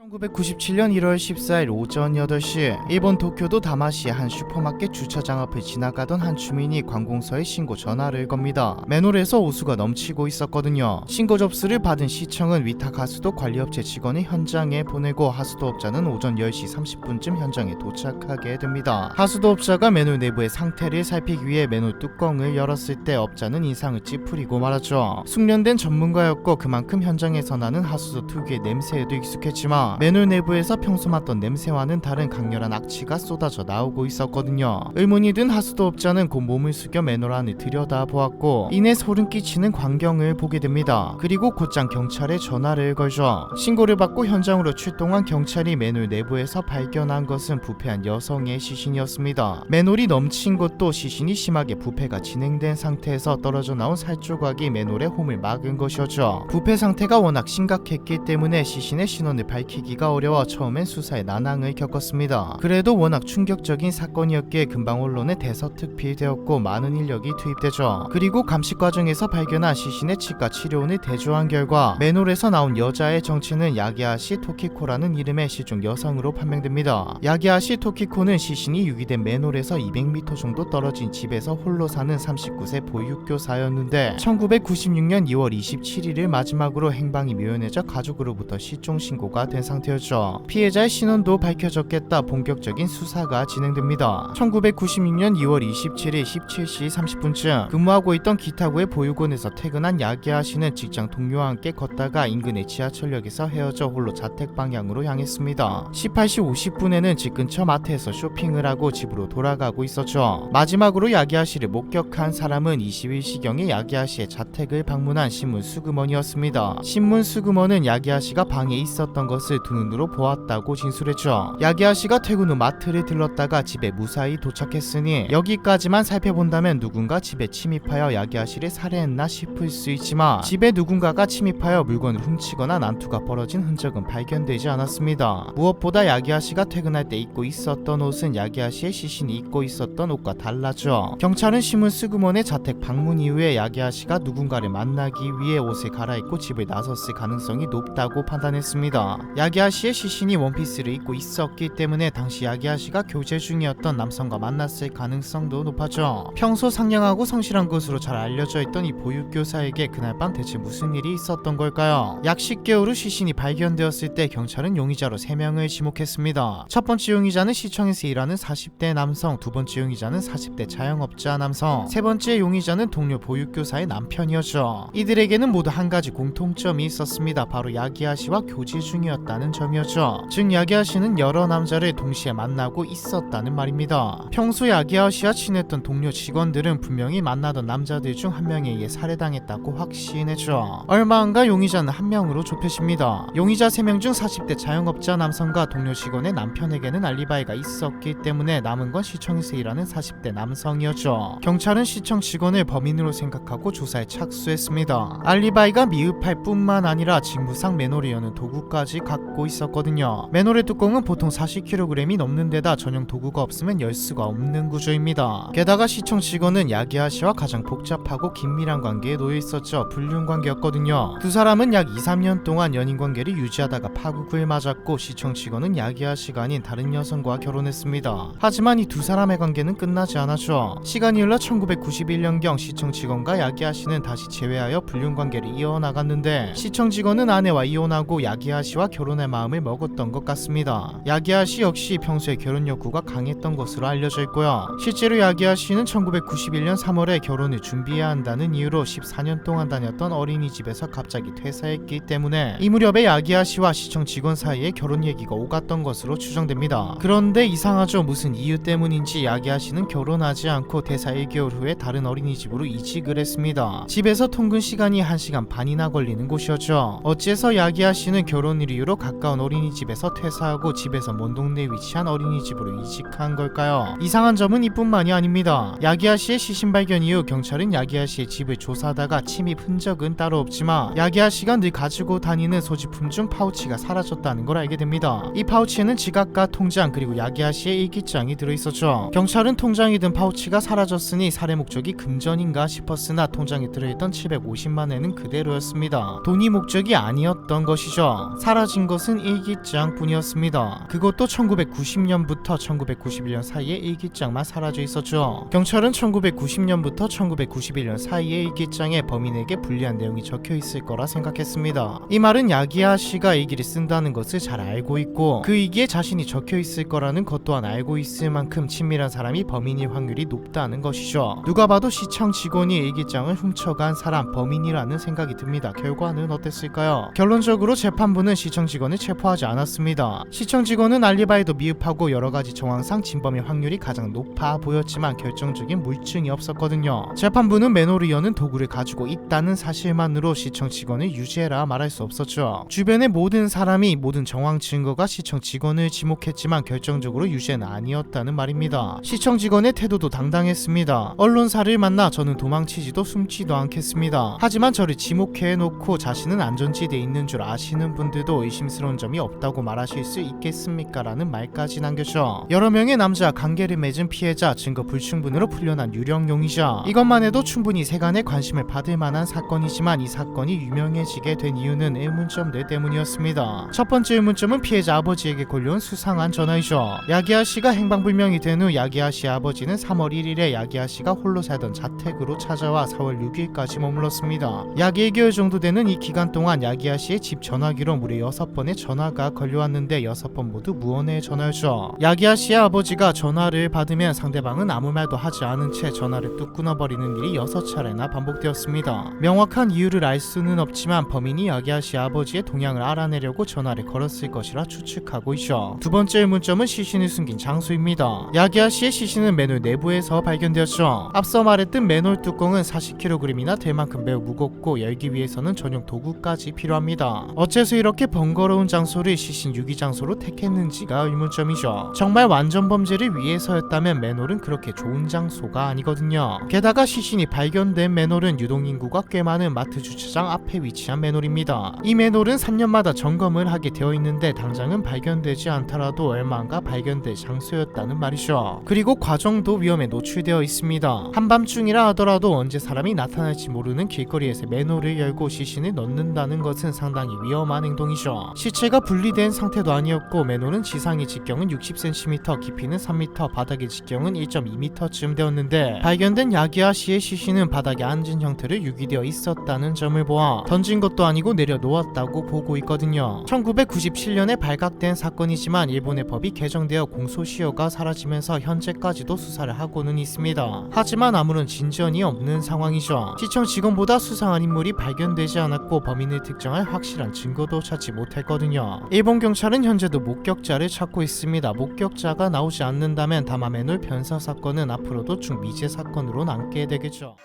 1997년 1월 14일 오전 8시 일본 도쿄도 다마시의 한 슈퍼마켓 주차장 앞을 지나가던 한 주민이 관공서에 신고 전화를 겁니다. 맨홀에서 오수가 넘치고 있었거든요. 신고 접수를 받은 시청은 위탁 하수도 관리업체 직원을 현장에 보내고 하수도업자는 오전 10시 30분쯤 현장에 도착하게 됩니다. 하수도업자가 맨홀 내부의 상태를 살피기 위해 맨홀 뚜껑을 열었을 때 업자는 인상을 찌푸리고 말았죠. 숙련된 전문가였고 그만큼 현장에서 나는 하수도 특유의 냄새에도 익숙했지만 맨홀 내부에서 평소 맡던 냄새와는 다른 강렬한 악취가 쏟아져 나오고 있었거든요. 의문이 든 하수도업자는 곧 몸을 숙여 맨홀 안을 들여다보았고 이내 소름 끼치는 광경을 보게 됩니다. 그리고 곧장 경찰에 전화를 걸죠. 신고를 받고 현장으로 출동한 경찰이 맨홀 내부에서 발견한 것은 부패한 여성의 시신이었습니다. 맨홀이 넘친 곳도 시신이 심하게 부패가 진행된 상태에서 떨어져 나온 살조각이 맨홀의 홈을 막은 것이었죠. 부패 상태가 워낙 심각했기 때문에 시신의 신원을 밝히기가 어려워 처음엔 수사에 난항을 겪었습니다. 그래도 워낙 충격적인 사건이었기에 금방 언론에 대서특필되었고 많은 인력이 투입되죠. 그리고 감식 과정에서 발견한 시신의 치과 치료원을 대조한 결과 맨홀에서 나온 여자의 정체는 야기하시 토키코라는 이름의 실종 여성으로 판명됩니다. 야기하시 토키코는 시신이 유기된 맨홀에서 200m 정도 떨어진 집에서 홀로 사는 39세 보육교사였는데 1996년 2월 27일을 마지막으로 행방이 묘연해져 가족으로부터 실종 신고가 된 상태였죠. 피해자의 신원도 밝혀졌겠다 본격적인 수사가 진행됩니다. 1996년 2월 27일 17시 30분쯤 근무하고 있던 기타구의 보육원에서 퇴근한 야기아 씨는 직장 동료와 함께 걷다가 인근의 지하철역에서 헤어져 홀로 자택 방향으로 향했습니다. 18시 50분에는 집 근처 마트에서 쇼핑을 하고 집으로 돌아가고 있었죠. 마지막으로 야기아 씨를 목격한 사람은 21시경에 야기아 씨의 자택을 방문한 신문 수금원이었습니다. 신문 수금원은 야기아 씨가 방에 있었던 것을 두 눈으로 보았다고 진술했죠. 야기아 씨가 퇴근 후 마트를 들렀다가 집에 무사히 도착했으니 여기까지만 살펴본다면 누군가 집에 침입하여 야기아 씨를 살해했나 싶을 수 있지만 집에 누군가가 침입하여 물건을 훔치거나 난투가 벌어진 흔적은 발견되지 않았습니다. 무엇보다 야기아 씨가 퇴근할 때 입고 있었던 옷은 야기아 씨의 시신이 입고 있었던 옷과 달랐죠. 경찰은 신문 수금원의 자택 방문 이후에 야기아 씨가 누군가를 만나기 위해 옷을 갈아입고 집을 나섰을 가능성이 높다고 판단했습니다. 야기아 씨의 시신이 원피스를 입고 있었기 때문에 당시 야기아 씨가 교제 중이었던 남성과 만났을 가능성도 높았죠. 평소 상냥하고 성실한 것으로 잘 알려져 있던 이 보육교사에게 그날 밤 대체 무슨 일이 있었던 걸까요? 약 10개월 후 시신이 발견되었을 때 경찰은 용의자로 3명을 지목했습니다. 첫 번째 용의자는 시청에서 일하는 40대 남성, 두 번째 용의자는 40대 자영업자 남성, 세 번째 용의자는 동료 보육교사의 남편이었죠. 이들에게는 모두 한 가지 공통점이 있었습니다. 바로 야기아 씨와 교제 중이었다는 점이었죠. 즉 야기아 씨는 여러 남자를 동시에 만나고 있었다는 말입니다. 평소 야기아 씨와 친했던 동료 직원들은 분명히 만나던 남자들 중 한 명에 의해 살해당했다고 확신했죠. 얼마 안가 용의자는 한 명으로 좁혀집니다. 용의자 3명 중 40대 자영업자 남성과 동료 직원의 남편에게는 알리바이가 있었기 때문에 남은 건 시청에서 일하는 40대 남성이었죠. 경찰은 시청 직원을 범인으로 생각하고 조사에 착수했습니다. 알리바이가 미흡할 뿐만 아니라 직무상 맨홀을 여는 도구까지 갖고 있었거든요. 맨홀의 뚜껑은 보통 40kg이 넘는 데다 전용 도구가 없으면 열 수가 없는 구조입니다. 게다가 시청 직원은 야기아 씨와 가장 복잡하고 긴밀한 관계에 놓여 있었죠. 불륜 관계였거든요. 두 사람은 약 2-3년 동안 연인 관계를 유지하다가 파국을 맞았고 시청 직원은 야기아 씨가 아닌 다른 여성과 결혼했습니다. 하지만 이 두 사람의 관계는 끝나지 않았죠. 시간이 흘러 1991년경 시청 직원과 야기아 씨는 다시 재회하여 불륜 관계를 이어나갔는데 시청 직원은 아내와 이혼하고 야기아 씨와 결혼할 마음을 먹었던 것 같습니다. 야기아 씨 역시 평소에 결혼 욕구가 강했던 것으로 알려져 있고요. 실제로 야기아 씨는 1991년 3월에 결혼을 준비해야 한다는 이유로 14년 동안 다녔던 어린이집에서 갑자기 퇴사했기 때문에 이 무렵에 야기아 씨와 시청 직원 사이에 결혼 얘기가 오갔던 것으로 추정됩니다. 그런데 이상하죠. 무슨 이유 때문인지 야기아 씨는 결혼하지 않고 퇴사 1개월 후에 다른 어린이집으로 이직을 했습니다. 집에서 통근 시간이 1시간 반이나 걸리는 곳이었죠. 어째서 야기아 씨는 결혼을 이유로 가까운 어린이집에서 퇴사하고 집에서 먼 동네에 위치한 어린이집으로 이직한 걸까요? 이상한 점은 이뿐만이 아닙니다. 야기아 씨의 시신 발견 이후 경찰은 야기아 씨의 집을 조사하다가 침입 흔적은 따로 없지만 야기아 씨가 늘 가지고 다니는 소지품 중 파우치가 사라졌다는 걸 알게 됩니다. 이 파우치에는 지갑과 통장 그리고 야기아 씨의 일기장이 들어있었죠. 경찰은 통장이 든 파우치가 사라졌으니 살해 목적이 금전인가 싶었으나 통장에 들어있던 750만 엔은 그대로였습니다. 돈이 목적이 아니었던 것이죠. 사라진 것은 것은 일기장 뿐이었습니다. 그것도 1990년부터 1991년 사이에 일기장만 사라져 있었죠. 경찰은 1990년부터 1991년 사이에 일기장에 범인에게 불리한 내용이 적혀 있을 거라 생각했습니다. 이 말은 야기아 씨가 일기를 쓴다는 것을 잘 알고 있고 그 일기에 자신이 적혀 있을 거라는 것 또한 알고 있을 만큼 친밀한 사람이 범인일 확률이 높다는 것이죠. 누가 봐도 시청 직원이 일기장을 훔쳐간 사람 범인이라는 생각이 듭니다. 결과는 어땠을까요? 결론적으로 재판부는 시청 직원을 체포하지 않았습니다. 시청 직원은 알리바이도 미흡하고 여러가지 정황상 진범의 확률이 가장 높아 보였지만 결정적인 물증이 없었거든요. 재판부는 맨홀이어는 도구를 가지고 있다는 사실만으로 시청 직원을 유죄라 말할 수 없었죠. 주변의 모든 사람이 모든 정황 증거가 시청 직원을 지목했지만 결정적으로 유죄는 아니었다는 말입니다. 시청 직원의 태도도 당당했습니다. 언론사를 만나 저는 도망치지도 숨지도 않겠습니다. 하지만 저를 지목해놓고 자신은 안전지대에 있는 줄 아시는 분들도 의심스러운 점이 없다고 말하실 수 있겠습니까? 라는 말까지 남겼죠. 여러 명의 남자 관계를 맺은 피해자 증거 불충분으로 풀려난 유령용의자. 이것만 해도 충분히 세간의 관심을 받을 만한 사건이지만 이 사건이 유명해지게 된 이유는 의문점들 때문이었습니다. 첫 번째 의문점은 피해자 아버지에게 걸려온 수상한 전화이죠. 야기아 씨가 행방불명이 된 후 야기아 씨의 아버지는 3월 1일에 야기아 씨가 홀로 살던 자택으로 찾아와 4월 6일까지 머물렀습니다. 약 1개월 정도 되는 이 기간 동안 야기아 씨의 집 전화기로 무려 6번의 전화가 걸려왔는데 6번 모두 무언의 전화였죠. 야기아 씨의 아버지가 전화를 받으면 상대방은 아무 말도 하지 않은 채 전화를 뚝 끊어버리는 일이 6차례나 반복되었습니다. 명확한 이유를 알 수는 없지만 범인이 야기아 씨 아버지의 동향을 알아내려고 전화를 걸었을 것이라 추측하고 있죠. 두 번째 의문점은 시신을 숨긴 장소입니다. 야기아 씨의 시신은 맨홀 내부에서 발견되었죠. 앞서 말했던 맨홀 뚜껑은 40kg이나 될 만큼 매우 무겁고 열기 위해서는 전용 도구까지 필요합니다. 어째서 이렇게 번거로운 장소를 시신 유기 장소로 택했는지가 의문점이죠. 정말 완전 범죄를 위해서였다면 맨홀은 그렇게 좋은 장소가 아니거든요. 게다가 시신이 발견된 맨홀은 유동인구가 꽤 많은 마트 주차장 앞에 위치한 맨홀입니다. 이 맨홀은 3년마다 점검을 하게 되어 있는데 당장은 발견되지 않더라도 얼마인가 발견될 장소였다는 말이죠. 그리고 과정도 위험에 노출되어 있습니다. 한밤중이라 하더라도 언제 사람이 나타날지 모르는 길거리에서 맨홀을 열고 시신을 넣는다는 것은 상당히 위험한 행동이죠. 시체가 분리된 상태도 아니었고 맨홀은 지상의 직경은 60cm, 깊이는 3m, 바닥의 직경은 1.2m쯤 되었는데 발견된 야기아 씨의 시신은 바닥에 앉은 형태를 유기되어 있었다는 점을 보아 던진 것도 아니고 내려놓았다고 보고 있거든요. 1997년에 발각된 사건이지만 일본의 법이 개정되어 공소시효가 사라지면서 현재까지도 수사를 하고는 있습니다. 하지만 아무런 진전이 없는 상황이죠. 시청 직원보다 수상한 인물이 발견되지 않았고 범인을 특정할 확실한 증거도 찾지 못했거든요. 일본 경찰은 현재도 목격자를 찾고 있습니다. 목격자가 나오지 않는다면 다마맨홀 변사 사건은 앞으로도 중미제 사건으로 남게 되겠죠.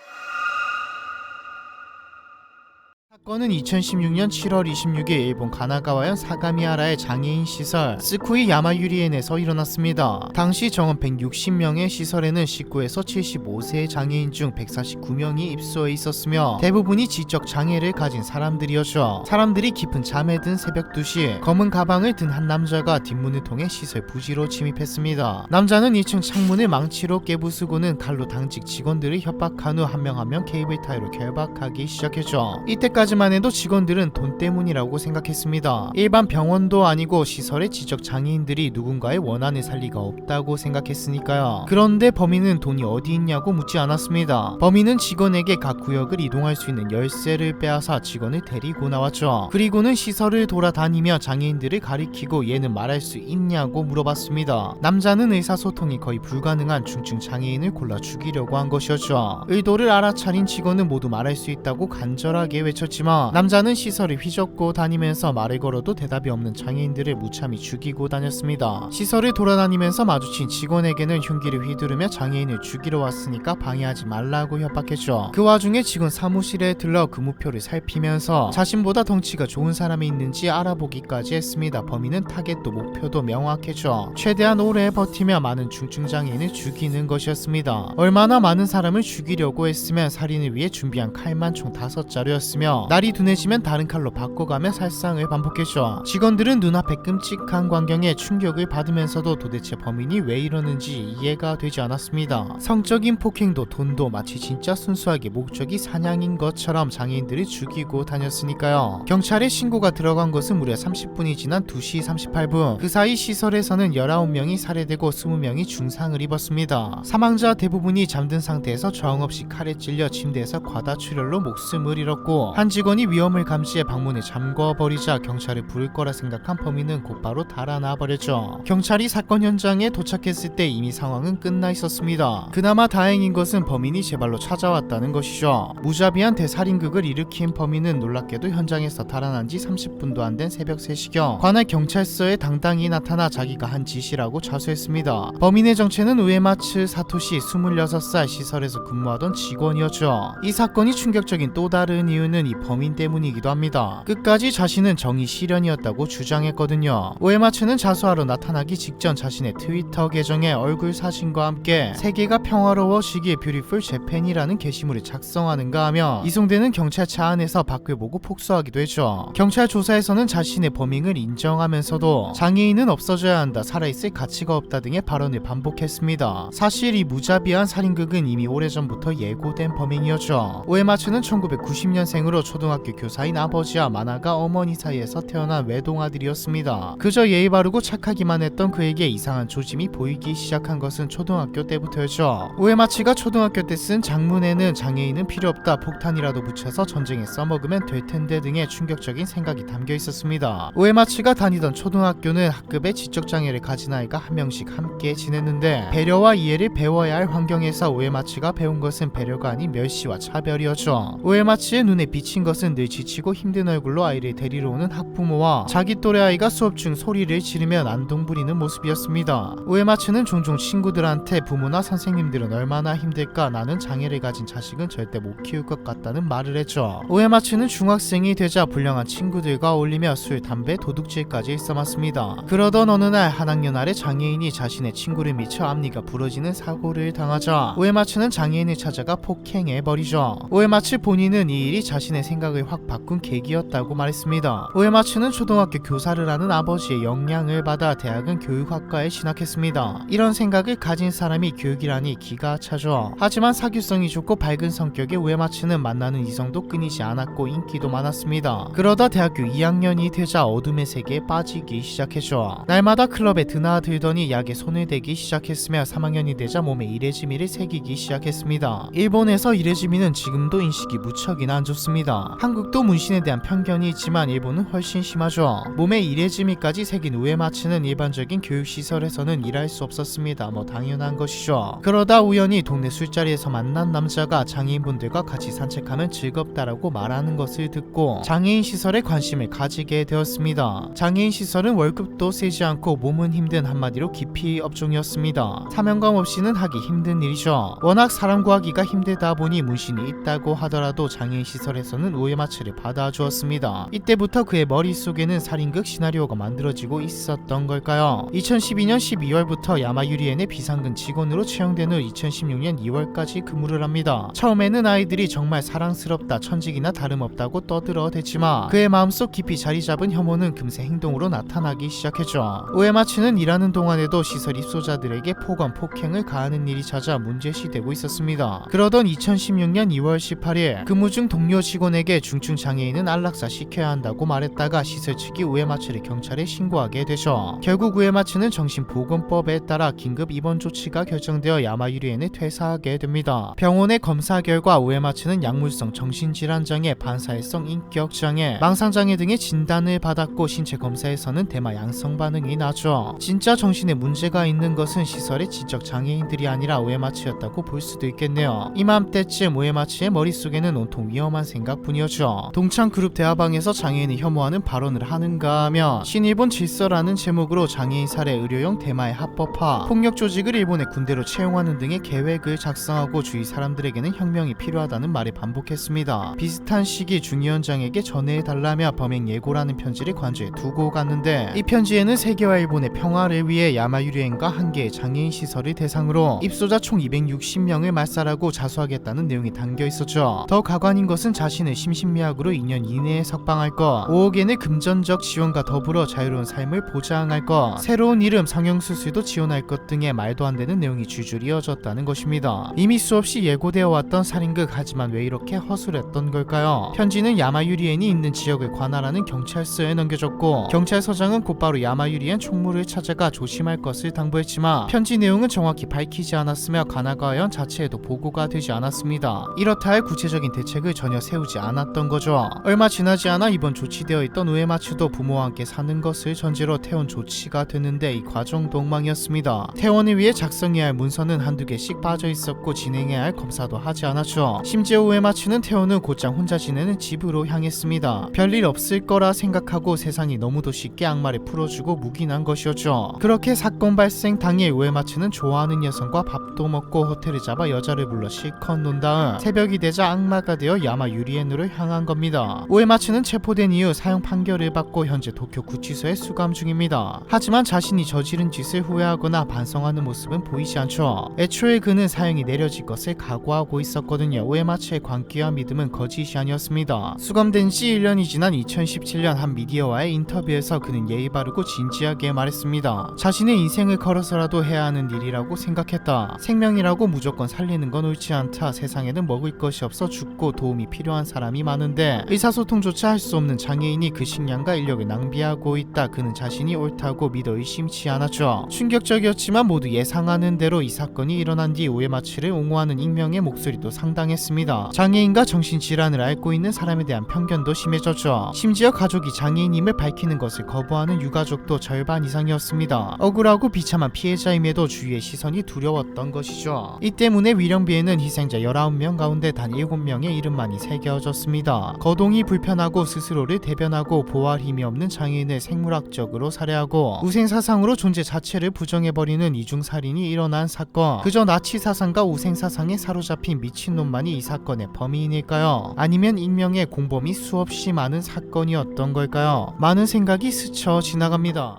사건은 2016년 7월 26일 일본 가나가와현 사가미하라의 장애인 시설 스쿠이 야마유리엔에서 일어났습니다. 당시 정원 160명의 시설에는 19에서 75세의 장애인 중 149명이 입소해 있었으며 대부분이 지적 장애를 가진 사람들이었죠. 사람들이 깊은 잠에 든 새벽 2시 검은 가방을 든 한 남자가 뒷문을 통해 시설 부지로 침입했습니다. 남자는 1층 창문을 망치로 깨부수고는 칼로 당직 직원들을 협박한 후 한 명 한 명 케이블 타이로 결박하기 시작했죠. 이때까지 만 해도 직원들은 돈 때문이라고 생각했습니다. 일반 병원도 아니고 시설의 지적 장애인들이 누군가의 원한을 살 리가 없다고 생각했으니까요. 그런데 범인은 돈이 어디 있냐고 묻지 않았습니다. 범인은 직원에게 각 구역을 이동할 수 있는 열쇠를 빼앗아 직원을 데리고 나왔죠. 그리고는 시설을 돌아다니며 장애인들을 가리키고 얘는 말할 수 있냐고 물어봤습니다. 남자는 의사소통이 거의 불가능한 중증 장애인을 골라 죽이려고 한 것이었죠. 의도를 알아차린 직원은 모두 말할 수 있다고 간절하게 외쳤지만 남자는 시설을 휘젓고 다니면서 말을 걸어도 대답이 없는 장애인들을 무참히 죽이고 다녔습니다. 시설을 돌아다니면서 마주친 직원에게는 흉기를 휘두르며 장애인을 죽이러 왔으니까 방해하지 말라고 협박했죠. 그 와중에 직원 사무실에 들러 근무표를 살피면서 자신보다 덩치가 좋은 사람이 있는지 알아보기까지 했습니다. 범인은 타겟도 목표도 명확했죠. 최대한 오래 버티며 많은 중증 장애인을 죽이는 것이었습니다. 얼마나 많은 사람을 죽이려고 했으면 살인을 위해 준비한 칼만 총 5자루였으며 날이 둔해지면 다른 칼로 바꿔가며 살상을 반복했죠. 직원들은 눈앞에 끔찍한 광경에 충격을 받으면서도 도대체 범인이 왜 이러는지 이해가 되지 않았습니다. 성적인 폭행도 돈도 마치 진짜 순수하게 목적이 사냥인 것처럼 장애인들을 죽이고 다녔으니까요. 경찰에 신고가 들어간 것은 무려 30분이 지난 2시 38분. 그 사이 시설에서는 19명이 살해되고 20명이 중상을 입었습니다. 사망자 대부분이 잠든 상태에서 정없이 칼에 찔려 침대에서 과다출혈로 목숨을 잃었고, 한 직원이 위험을 감지해 방문을 잠궈버리자 경찰을 부를 거라 생각한 범인은 곧바로 달아나 버렸죠. 경찰이 사건 현장에 도착했을 때 이미 상황은 끝나 있었습니다. 그나마 다행인 것은 범인이 제 발로 찾아왔다는 것이죠. 무자비한 대살인극을 일으킨 범인은 놀랍게도 현장에서 달아난 지 30분도 안 된 새벽 3시경 관할 경찰서에 당당히 나타나 자기가 한 짓이라고 자수했습니다. 범인의 정체는 우에마츠 사토시 26살 시설에서 근무하던 직원이었죠. 이 사건이 충격적인 또 다른 이유는 이 범인 때문이기도 합니다. 끝까지 자신은 정의 실현이었다고 주장했거든요. 우에마츠는 자수하러 나타나기 직전 자신의 트위터 계정에 얼굴 사진과 함께 세계가 평화로워지기에 뷰티풀 재팬이라는 게시물을 작성하는가 하며 이송되는 경찰차 안에서 밖을 보고 폭소하기도 했죠. 경찰 조사에서는 자신의 범행을 인정하면서도 장애인은 없어져야 한다, 살아있을 가치가 없다 등의 발언을 반복했습니다. 사실 이 무자비한 살인극은 이미 오래전부터 예고된 범행이었죠. 우에마츠는 1990년생으로 초등학교 교사인 아버지와 만화가 어머니 사이에서 태어난 외동아들이었습니다. 그저 예의 바르고 착하기만 했던 그에게 이상한 조짐이 보이기 시작한 것은 초등학교 때부터였죠. 우에마츠가 초등학교 때 쓴 장문에는 장애인은 필요 없다, 폭탄이라도 붙여서 전쟁에 써먹으면 될 텐데 등의 충격적인 생각이 담겨 있었습니다. 우에마츠가 다니던 초등학교는 학급에 지적장애를 가진 아이가 한 명씩 함께 지냈는데 배려와 이해를 배워야 할 환경에서 우에마츠가 배운 것은 배려가 아닌 멸시와 차별이었죠. 우에마츠의 눈에 비친 것은 늘 지치고 힘든 얼굴로 아이를 데리러 오는 학부모와 자기 또래 아이가 수업 중 소리를 지르며 난동 부리는 모습이었습니다. 우에마츠는 종종 친구들한테 부모나 선생님들은 얼마나 힘들까, 나는 장애를 가진 자식은 절대 못 키울 것 같다는 말을 했죠. 우에마츠는 중학생이 되자 불량한 친구들과 어울리며 술, 담배, 도둑질까지 일삼았습니다. 그러던 어느 날 한 학년 아래 장애인이 자신의 친구를 미쳐 앞니가 부러지는 사고를 당하자 우에마츠는 장애인을 찾아가 폭행해버리죠. 우에마츠 본인은 이 일이 자신의 생각을 확 바꾼 계기였다고 말했습니다. 우에마츠는 초등학교 교사를 하는 아버지의 영향을 받아 대학은 교육학과에 진학했습니다. 이런 생각을 가진 사람이 교육이라니 기가 차죠. 하지만 사교성이 좋고 밝은 성격의 우에마츠는 만나는 이성도 끊이지 않았고 인기도 많았습니다. 그러다 대학교 2학년이 되자 어둠의 세계에 빠지기 시작했죠. 날마다 클럽에 드나들더니 약에 손을 대기 시작했으며 3학년이 되자 몸에 이레지미를 새기기 시작했습니다. 일본에서 이레지미는 지금도 인식이 무척이나 안 좋습니다. 한국도 문신에 대한 편견이 있지만 일본은 훨씬 심하죠. 몸에 이레지미까지 새긴 우에마츠는 일반적인 교육시설에서는 일할 수 없었습니다. 당연한 것이죠. 그러다 우연히 동네 술자리에서 만난 남자가 장애인분들과 같이 산책하면 즐겁다라고 말하는 것을 듣고 장애인 시설에 관심을 가지게 되었습니다. 장애인 시설은 월급도 세지 않고 몸은 힘든, 한마디로 기피 업종이었습니다. 사명감 없이는 하기 힘든 일이죠. 워낙 사람 구하기가 힘들다 보니 문신이 있다고 하더라도 장애인 시설에서는 우에마츠를 받아주었습니다. 이때부터 그의 머릿속에는 살인극 시나리오가 만들어지고 있었던 걸까요? 2012년 12월부터 야마유리엔의 비상근 직원으로 채용된 후 2016년 2월까지 근무를 합니다. 처음에는 아이들이 정말 사랑스럽다, 천직이나 다름없다고 떠들어댔지만 그의 마음속 깊이 자리 잡은 혐오는 금세 행동으로 나타나기 시작했죠. 우에마츠는 일하는 동안에도 시설 입소자들에게 폭언, 폭행을 가하는 일이 잦아 문제시되고 있었습니다. 그러던 2016년 2월 18일 근무 중 동료 직원에게 중증 장애인은 안락사 시켜야 한다고 말했다가 시설 측이 우에마츠를 경찰에 신고하게 되죠. 결국 우에마츠는 정신보건법에 따라 긴급 입원 조치가 결정되어 야마유리엔을 퇴사하게 됩니다. 병원의 검사 결과 우에마츠는 약물성 정신질환장애, 반사회성 인격장애, 망상장애 등의 진단을 받았고 신체 검사에서는 대마 양성 반응이 나죠. 진짜 정신에 문제가 있는 것은 시설의 지적 장애인들이 아니라 우에마츠였다고 볼 수도 있겠네요. 이맘때쯤 우에마츠의 머릿속에는 온통 위험한 생각뿐이었죠. 동창 그룹 대화방에서 장애인을 혐오하는 발언을 하는가 하며 신일본 질서라는 제목으로 장애인 살해 의료용 대마의 합법화, 폭력 조직을 일본의 군대로 채용하는 등의 계획을 작성하고 주위 사람들에게는 혁명이 필요하다는 말을 반복했습니다. 비슷한 시기 중위원장에게 전해달라며 범행 예고라는 편지를 관저에 두고 갔는데 이 편지에는 세계와 일본의 평화를 위해 야마유리엔과 한 개의 장애인 시설을 대상으로 입소자 총 260명을 말살하고 자수하겠다는 내용이 담겨 있었죠. 더 가관인 것은 자신을 심신미약으로 2년 이내에 석방할 것, 5억엔의 금전적 지원과 더불어 자유로운 삶을 보장할 것, 새로운 이름 성형수술도 지원할 것 등의 말도 안 되는 내용이 줄줄 이어졌다는 것입니다. 이미 수없이 예고되어 왔던 살인극, 하지만 왜 이렇게 허술했던 걸까요? 편지는 야마유리엔이 있는 지역을 관할하는 경찰서에 넘겨졌고, 경찰서장은 곧바로 야마유리엔 총무를 찾아가 조심할 것을 당부했지만 편지 내용은 정확히 밝히지 않았으며 가나가현 자체에도 보고가 되지 않았습니다. 이렇다 할 구체적인 대책을 전혀 세우지 않았던 거죠. 얼마 지나지 않아 이번 조치되어 있던 우에마츠도 부모와 함께 사는 것을 전제로 퇴원 조치가 됐는데 이 과정도 엉망이었습니다. 퇴원을 위해 작성해야 할 문서는 한두 개씩 빠져 있었고 진행해야 할 검사도 하지 않았죠. 심지어 우에마츠는 퇴원 후 곧장 혼자 지내는 집으로 향했습니다. 별일 없을 거라 생각하고 세상이 너무도 쉽게 악마를 풀어주고 묵인한 것이었죠. 그렇게 사건 발생 당일 우에마츠는 좋아하는 여성과 밥도 먹고 호텔을 잡아 여자를 불러 실컷 논 다음 새벽이 되자 악마가 되어 야마 유리엔으로 향한 겁니다. 우에마츠는 체포된 이후 사형 판결을 받고 현재 도쿄 구치소에 수감 중입니다. 하지만 자신이 저지른 짓을 후회하거나 반성하는 모습은 보이지 않죠. 애초에 그는 사형이 내려질 것을 각오하고 있었거든요. 우에마츠의 광기와 믿음은 거짓이 아니었습니다. 수감된 지 1년이 지난 2017년 한 미디어와의 인터뷰에서 그는 예의 바르고 진지하게 말했습니다. 자신의 인생을 걸어서라도 해야 하는 일이라고 생각했다. 생명이라고 무조건 살리는 건 옳지 않다. 세상에는 먹을 것이 없어 죽고 도움이 필요한 사람이 많은데 의사소통조차 할 수 없는 장애인이 그 식량과 인력을 낭비하고 있다. 그는 자신이 옳다고 믿어 의심치 않았죠. 충격적이었지만 모두 예상하는 대로 이 사건이 일어난 뒤 우에마츠를 옹호하는 익명의 목소리도 상당했습니다. 장애인과 정신질환을 앓고 있는 사람에 대한 편견도 심해졌죠. 심지어 가족이 장애인임을 밝히는 것을 거부하는 유가족도 절반 이상이었습니다. 억울하고 비참한 피해자임에도 주위의 시선이 두려웠던 것이죠. 이 때문에 위령비에는 희생자 19명 가운데 단 7명의 이름만이 새겨졌습니다. 거동이 불편하고 스스로를 대변하고 보호할 힘이 없는 장애인을 생물학적으로 살해하고 우생사상으로 존재 자체를 부정해버리는 이중살인이 일어난 사건. 그저 나치 사상과 우생사상에 사로잡힌 미친놈만이 이 사건의 범인일까요? 아니면 익명의 공범이 수없이 많은 사건이었던 걸까요? 많은 생각이 스쳐 지나갑니다.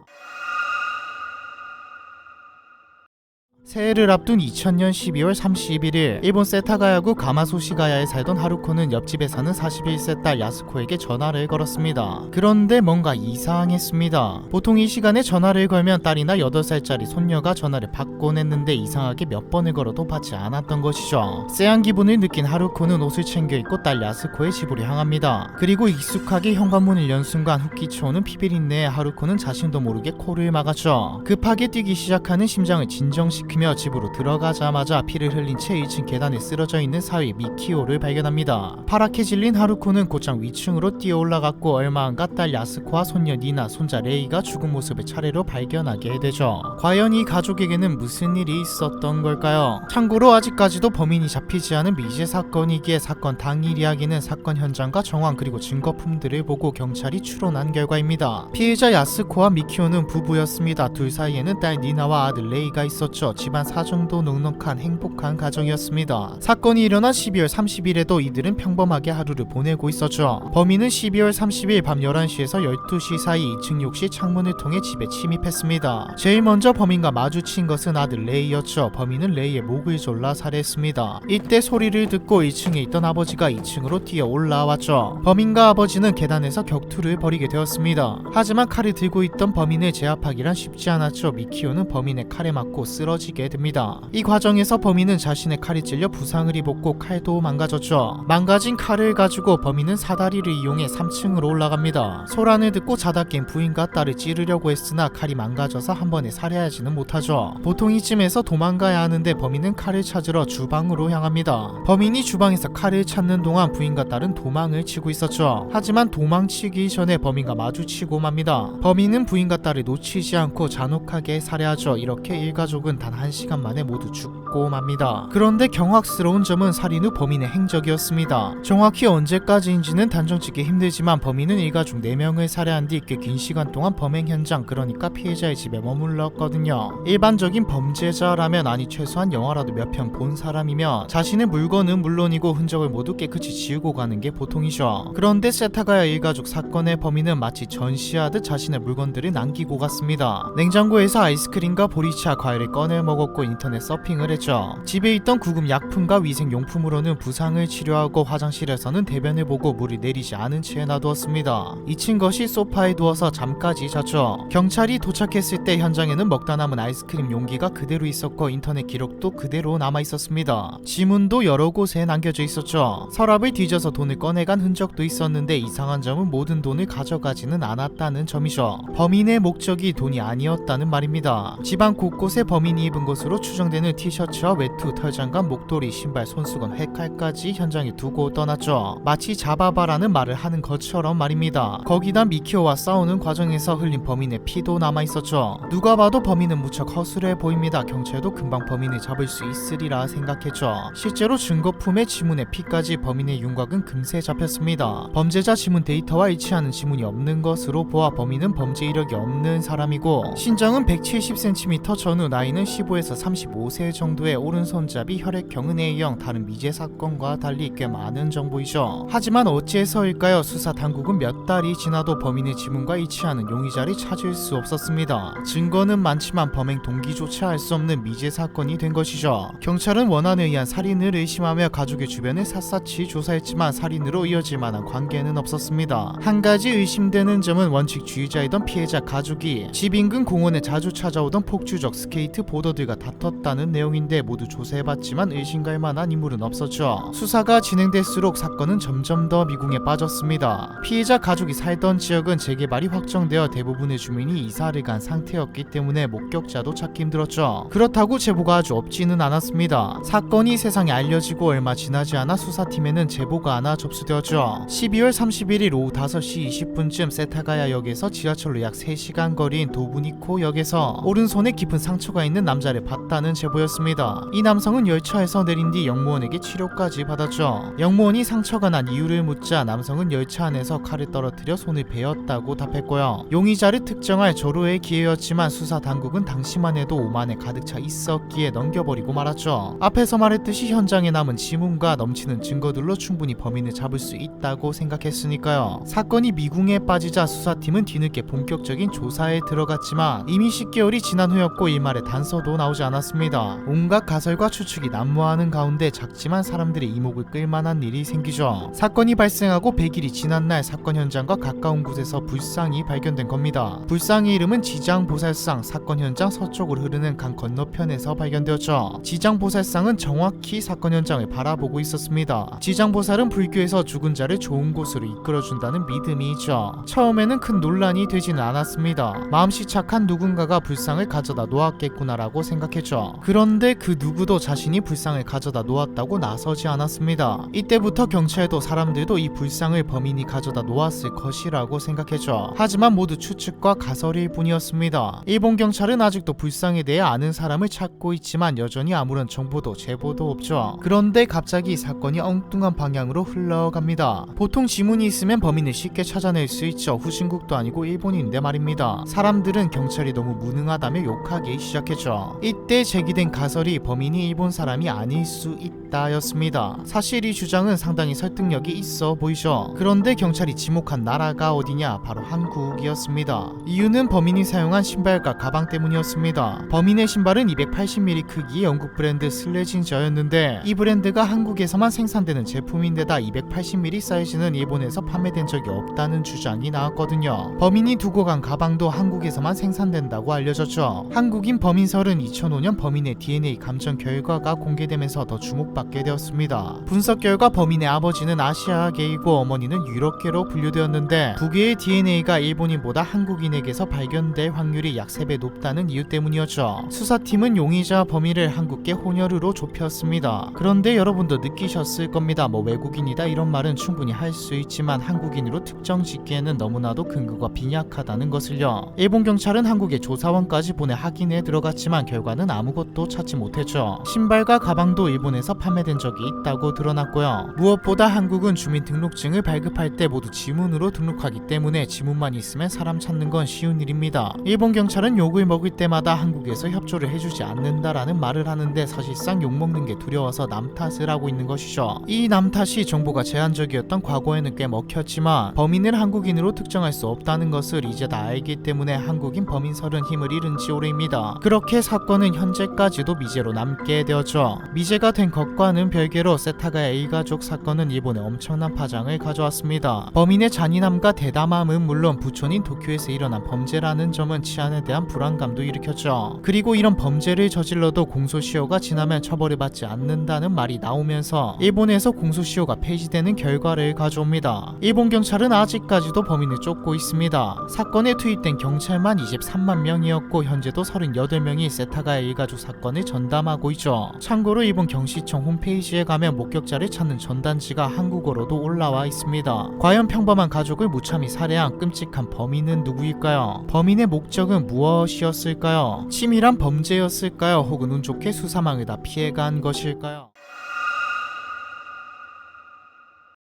새해를 앞둔 2000년 12월 31일 일본 세타가야구 가마소시가야에 살던 하루코는 옆집에 사는 41세 딸 야스코에게 전화를 걸었습니다. 그런데 뭔가 이상했습니다. 보통 이 시간에 전화를 걸면 딸이나 8살짜리 손녀가 전화를 받곤 했는데 이상하게 몇 번을 걸어도 받지 않았던 것이죠. 쎄한 기분을 느낀 하루코는 옷을 챙겨 입고 딸 야스코의 집으로 향합니다. 그리고 익숙하게 현관문을 연 순간 훅 끼쳐오는 피비린내에 하루코는 자신도 모르게 코를 막았죠. 급하게 뛰기 시작하는 심장을 진정시키며 집으로 들어가자마자 피를 흘린 채 1층 계단에 쓰러져 있는 사위 미키오를 발견합니다. 파랗게 질린 하루코는 곧장 위층으로 뛰어 올라갔고 얼마 안가 딸 야스코와 손녀 니나, 손자 레이가 죽은 모습을 차례로 발견하게 되죠. 과연 이 가족에게는 무슨 일이 있었던 걸까요? 참고로 아직까지도 범인이 잡히지 않은 미제 사건이기에 사건 당일 이야기는 사건 현장과 정황 그리고 증거품들을 보고 경찰이 추론한 결과입니다. 피해자 야스코와 미키오는 부부였습니다. 둘 사이에는 딸 니나와 아들 레이가 있었죠. 집안 사정도 넉넉한 행복한 가정이었습니다. 사건이 일어난 12월 30일에도 이들은 평범하게 하루를 보내고 있었죠. 범인은 12월 30일 밤 11시에서 12시 사이 2층 욕실 창문을 통해 집에 침입했습니다. 제일 먼저 범인과 마주친 것은 아들 레이였죠. 범인은 레이의 목을 졸라 살해했습니다. 이때 소리를 듣고 1층에 있던 아버지가 2층으로 뛰어 올라왔죠. 범인과 아버지는 계단에서 격투를 벌이게 되었습니다. 하지만 칼을 들고 있던 범인을 제압하기란 쉽지 않았죠. 미키오는 범인의 칼에 맞고 쓰러지게 됩니다. 이 과정에서 범인은 자신의 칼이 찔려 부상을 입었고 칼도 망가졌죠. 망가진 칼을 가지고 범인은 사다리를 이용해 3층으로 올라갑니다. 소란을 듣고 자다 깬 부인과 딸을 찌르려고 했으나 칼이 망가져서 한 번에 살해하지는 못하죠. 보통 이쯤에서 도망가야 하는데 범인은 칼을 찾으러 주방으로 향합니다. 범인이 주방에서 칼을 찾는 동안 부인과 딸은 도망을 치고 있었죠. 하지만 도망치기 전에 범인과 마주치고 맙니다. 범인은 부인과 딸을 놓치지 않고 잔혹하게 살해하죠. 이렇게 일가족은 단 1시간 만에 모두 죽고 맙니다. 그런데 경악스러운 점은 살인 후 범인의 행적이었습니다. 정확히 언제까지인지는 단정짓기 힘들지만 범인은 일가족 4명을 살해한 뒤 꽤 긴 시간 동안 범행 현장, 그러니까 피해자의 집에 머물렀거든요. 일반적인 범죄자라면, 아니 최소한 영화라도 몇 편 본 사람이면 자신의 물건은 물론이고 흔적을 모두 깨끗이 지우고 가는 게 보통이죠. 그런데 세타가야 일가족 사건의 범인은 마치 전시하듯 자신의 물건들을 남기고 갔습니다. 냉장고에서 아이스크림과 보리차, 과일을 꺼내 먹었고 인터넷 서핑을 했죠. 했죠. 집에 있던 구급 약품과 위생용품으로는 부상을 치료하고 화장실에서는 대변해보고 물을 내리지 않은 채 놔두었습니다. 잊힌 것이 소파에 누워서 잠까지 잤죠. 경찰이 도착했을 때 현장에는 먹다 남은 아이스크림 용기가 그대로 있었고 인터넷 기록도 그대로 남아있었습니다. 지문도 여러 곳에 남겨져 있었죠. 서랍을 뒤져서 돈을 꺼내간 흔적도 있었는데 이상한 점은 모든 돈을 가져가지는 않았다는 점이죠. 범인의 목적이 돈이 아니었다는 말입니다. 집안 곳곳에 범인이 입은 것으로 추정되는 티셔츠와 외투, 털장갑, 목도리, 신발, 손수건, 회칼까지 현장에 두고 떠났죠. 마치 잡아봐라는 말을 하는 것처럼 말입니다. 거기다 미키오와 싸우는 과정에서 흘린 범인의 피도 남아있었죠. 누가 봐도 범인은 무척 허술해 보입니다. 경찰도 금방 범인을 잡을 수 있으리라 생각했죠. 실제로 증거품의 지문의 피까지 범인의 윤곽은 금세 잡혔습니다. 범죄자 지문 데이터와 일치하는 지문이 없는 것으로 보아 범인은 범죄 이력이 없는 사람이고 신장은 170cm, 전후 나이는 15에서 35세 정도의 오른손잡이, 혈액형은 A형, 다른 미제 사건과 달리 꽤 많은 정보이죠. 하지만 어째서일까요? 수사 당국은 몇 달이 지나도 범인의 지문과 일치하는 용의자를 찾을 수 없었습니다. 증거는 많지만 범행 동기조차 알 수 없는 미제 사건이 된 것이죠. 경찰은 원한에 의한 살인을 의심하며 가족의 주변을 샅샅이 조사했지만 살인으로 이어질 만한 관계는 없었습니다. 한 가지 의심되는 점은 원칙주의자이던 피해자 가족이 집 인근 공원에 자주 찾아오던 폭주적 스케이트 보더들과 다퉜다는 내용인데 모두 조사해봤지만 의심갈 만한 인물은 없었죠. 수사가 진행될수록 사건은 점점 더 미궁에 빠졌습니다. 피해자 가족이 살던 지역은 재개발이 확정되어 대부분의 주민이 이사를 간 상태였기 때문에 목격자도 찾기 힘들었죠. 그렇다고 제보가 아주 없지는 않았습니다. 사건이 세상에 알려지고 얼마 지나지 않아 수사팀에는 제보가 하나 접수되었죠. 12월 31일 오후 5시 20분쯤 세타가야역에서 지하철로 약 3시간 거리인 도부니코 역에서 오른손에 깊은 상처가 있는 남자를 봤다는 제보였습니다. 이 남성은 열차에서 내린 뒤 영무원에게 치료까지 받았죠. 영무원이 상처가 난 이유를 묻자 남성은 열차 안에서 칼을 떨어뜨려 손을 베었다고 답했고요. 용의자를 특정할 절호의 기회였지만 수사 당국은 당시만 해도 오만에 가득 차 있었기에 넘겨버리고 말았죠. 앞에서 말했듯이 현장에 남은 지문과 넘치는 증거들로 충분히 범인을 잡을 수 있다고 생각했으니까요. 사건이 미궁에 빠지자 수사팀은 뒤늦게 본격적인 조사에 들어갔지만 이미 10개월이 지난 후였고 일말의 단서도 나오지 않았습니다. 온갖 가설과 추측이 난무하는 가운데 작지만 사람들의 이목을 끌만한 일이 생기죠. 사건이 발생하고 100일이 지난 날 사건 현장과 가까운 곳에서 불상이 발견된 겁니다. 불상의 이름은 지장보살상, 사건 현장 서쪽으로 흐르는 강 건너편에서 발견되었죠. 지장보살상은 정확히 사건 현장을 바라보고 있었습니다. 지장보살은 불교에서 죽은 자를 좋은 곳으로 이끌어준다는 믿음이 있죠. 처음에는 큰 논란이 되지는 않았습니다. 마음씨 착한 누군가가 불상을 가져다 놓았겠구나라고 생각했죠. 그런데 그 누구도 자신이 불상을 가져다 놓았다고 나서지 않았습니다. 이때부터 경찰도 사람들도 이 불상을 범인이 가져다 놓았을 것이라고 생각했죠. 하지만 모두 추측과 가설일 뿐이었습니다. 일본 경찰은 아직도 불상에 대해 아는 사람을 찾고 있지만 여전히 아무런 정보도 제보도 없죠. 그런데 갑자기 사건이 엉뚱한 방향으로 흘러갑니다. 보통 지문이 있으면 범인을 쉽게 찾아낼 수 있죠. 후진국도 아니고 일본인데 말입니다. 사람들은 경찰이 너무 무능하다며 욕하기 시작했죠. 이때 제기된 가설이 범인이 일본 사람이 아닐 수 있다였습니다. 사실 이 주장은 상당히 설득력이 있어 보이죠. 그런데 경찰이 지목한 나라가 어디냐? 바로 한국이었습니다. 이유는 범인이 사용한 신발과 가방 때문이었습니다. 범인의 신발은 280mm 크기의 영국 브랜드 슬래징저였는데 이 브랜드가 한국에서만 생산되는 제품인데다 280mm 사이즈는 일본에서 판매된 적이 없다는 주장이 나왔거든요. 범인이 두고 간 가방도 한국에서만 생산된다고 알려졌죠. 한국인 범인설은 2005년 범인의 DNA 감정 결과가 공개되면서 더 주목받게 되었습니다. 분석 결과 범인의 아버지는 아시아계이고 어머니는 유럽계로 분류되었는데 두 개의 DNA가 일본인보다 한국인에게서 발견될 확률이 약 3배 높다는 이유 때문이었죠. 수사팀은 용의자 범인을 한국계 혼혈으로 좁혔습니다. 그런데 여러분도 느끼셨을 겁니다. 외국인이다 이런 말은 충분히 할 수 있지만 한국인으로 특정 짓기에는 너무나도 근거가 빈약하다는 것을요. 일본 경찰은 한국에 조사원까지 보내 확인에 들어갔지만 결과는 아무것도 찾지 못했죠. 신발과 가방도 일본에서 판매된 적이 있다고 드러났고요. 무엇보다 한국은 주민등록증을 발급할 때 모두 지문으로 등록하기 때문에 지문만 있으면 사람 찾는 건 쉬운 일입니다. 일본 경찰은 욕을 먹을 때마다 한국에서 협조를 해주지 않는다라는 말을 하는데 사실상 욕먹는 게 두려워서 남 탓을 하고 있는 것이죠. 이 남 탓이 정보가 제한적이었던 과거에는 꽤 먹혔지만 범인을 한국인으로 특정할 수 없다는 것을 이제 다 알기 때문에 한국인 범인설은 힘을 잃은 지 오래입니다. 그렇게 사건은 현재까지도 미제로 남게 되었죠. 미제가 된 것과는 별개로 세타가야 일가족 사건은 일본에 엄청난 파장을 가져왔습니다. 범인의 잔인함과 대담함은 물론 부촌인 도쿄에서 일어난 범죄라는 점은 치안에 대한 불안감도 일으켰죠. 그리고 이런 범죄를 저질러도 공소시효가 지나면 처벌을 받지 않는다는 말이 나오면서 일본에서 공소시효가 폐지되는 결과를 가져옵니다. 일본 경찰은 아직까지도 범인을 쫓고 있습니다. 사건에 투입된 경찰만 23만 명이었고 현재도 38명이 세타가야 일가족 사건을 전담하고 있죠. 참고로 일본 경시청 홈페이지에 가면 목격자를 찾는 전단지가 한국어로도 올라와 있습니다. 과연 평범한 가족을 무참히 살해한 끔찍한 범인은 누구일까요? 범인의 목적은 무엇이었을까요? 치밀한 범죄였을까요? 혹은 운 좋게 수사망을 다 피해간 것일까요?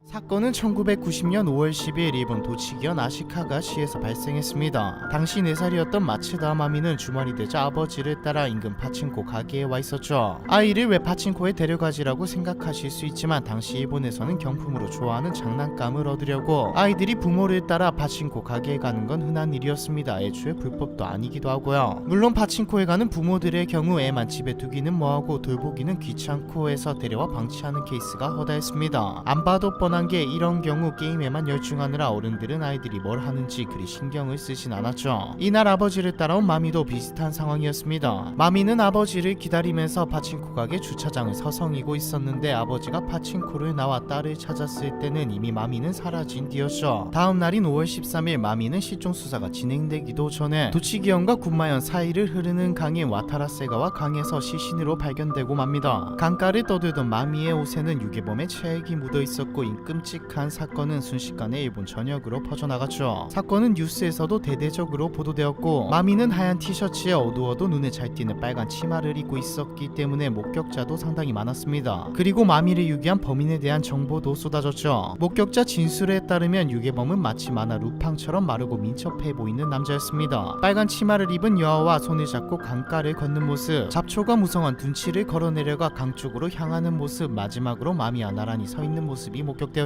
사건은 1990년 5월 10일 일본 도치현 아시카가시에서 발생했습니다. 당시 4살이었던 마츠다 마미는 주말이 되자 아버지를 따라 인근 파친코 가게에 와 있었죠. 아이를 왜 파친코에 데려가지라고 생각하실 수 있지만 당시 일본에서는 경품으로 좋아하는 장난감을 얻으려고 아이들이 부모를 따라 파친코 가게에 가는 건 흔한 일이었습니다. 애초에 불법도 아니기도 하고요. 물론 파친코에 가는 부모들의 경우 애만 집에 두기는 뭐하고 돌보기는 귀찮고 해서 데려와 방치하는 케이스가 허다했습니다. 안 봐도 뻔한 게 이런 경우 게임에만 열중하느라 어른들은 아이들이 뭘 하는지 그리 신경을 쓰진 않았죠. 이날 아버지를 따라온 마미도 비슷한 상황이었습니다. 마미는 아버지를 기다리면서 파친코 가게 주차장을 서성이고 있었는데 아버지가 파친코를 나와 딸을 찾았을 때는 이미 마미는 사라진 뒤였죠. 다음 날인 5월 13일 마미는 실종 수사가 진행되기도 전에 도치기현과 군마현 사이를 흐르는 강인 와타라세가와 강에서 시신으로 발견되고 맙니다. 강가를 떠들던 마미의 옷에는 유괴범의 체액이 묻어 있었고 끔찍한 사건은 순식간에 일본 전역으로 퍼져나갔죠. 사건은 뉴스에서도 대대적으로 보도되었고 마미는 하얀 티셔츠에 어두워도 눈에 잘 띄는 빨간 치마를 입고 있었기 때문에 목격자도 상당히 많았습니다. 그리고 마미를 유기한 범인에 대한 정보도 쏟아졌죠. 목격자 진술에 따르면 유괴범은 마치 만화 루팡처럼 마르고 민첩해 보이는 남자였습니다. 빨간 치마를 입은 여아와 손을 잡고 강가를 걷는 모습, 잡초가 무성한 둔치를 걸어내려가 강 쪽으로 향하는 모습, 마지막으로 마미와 나란히 서 있는 모습이 목격되었죠.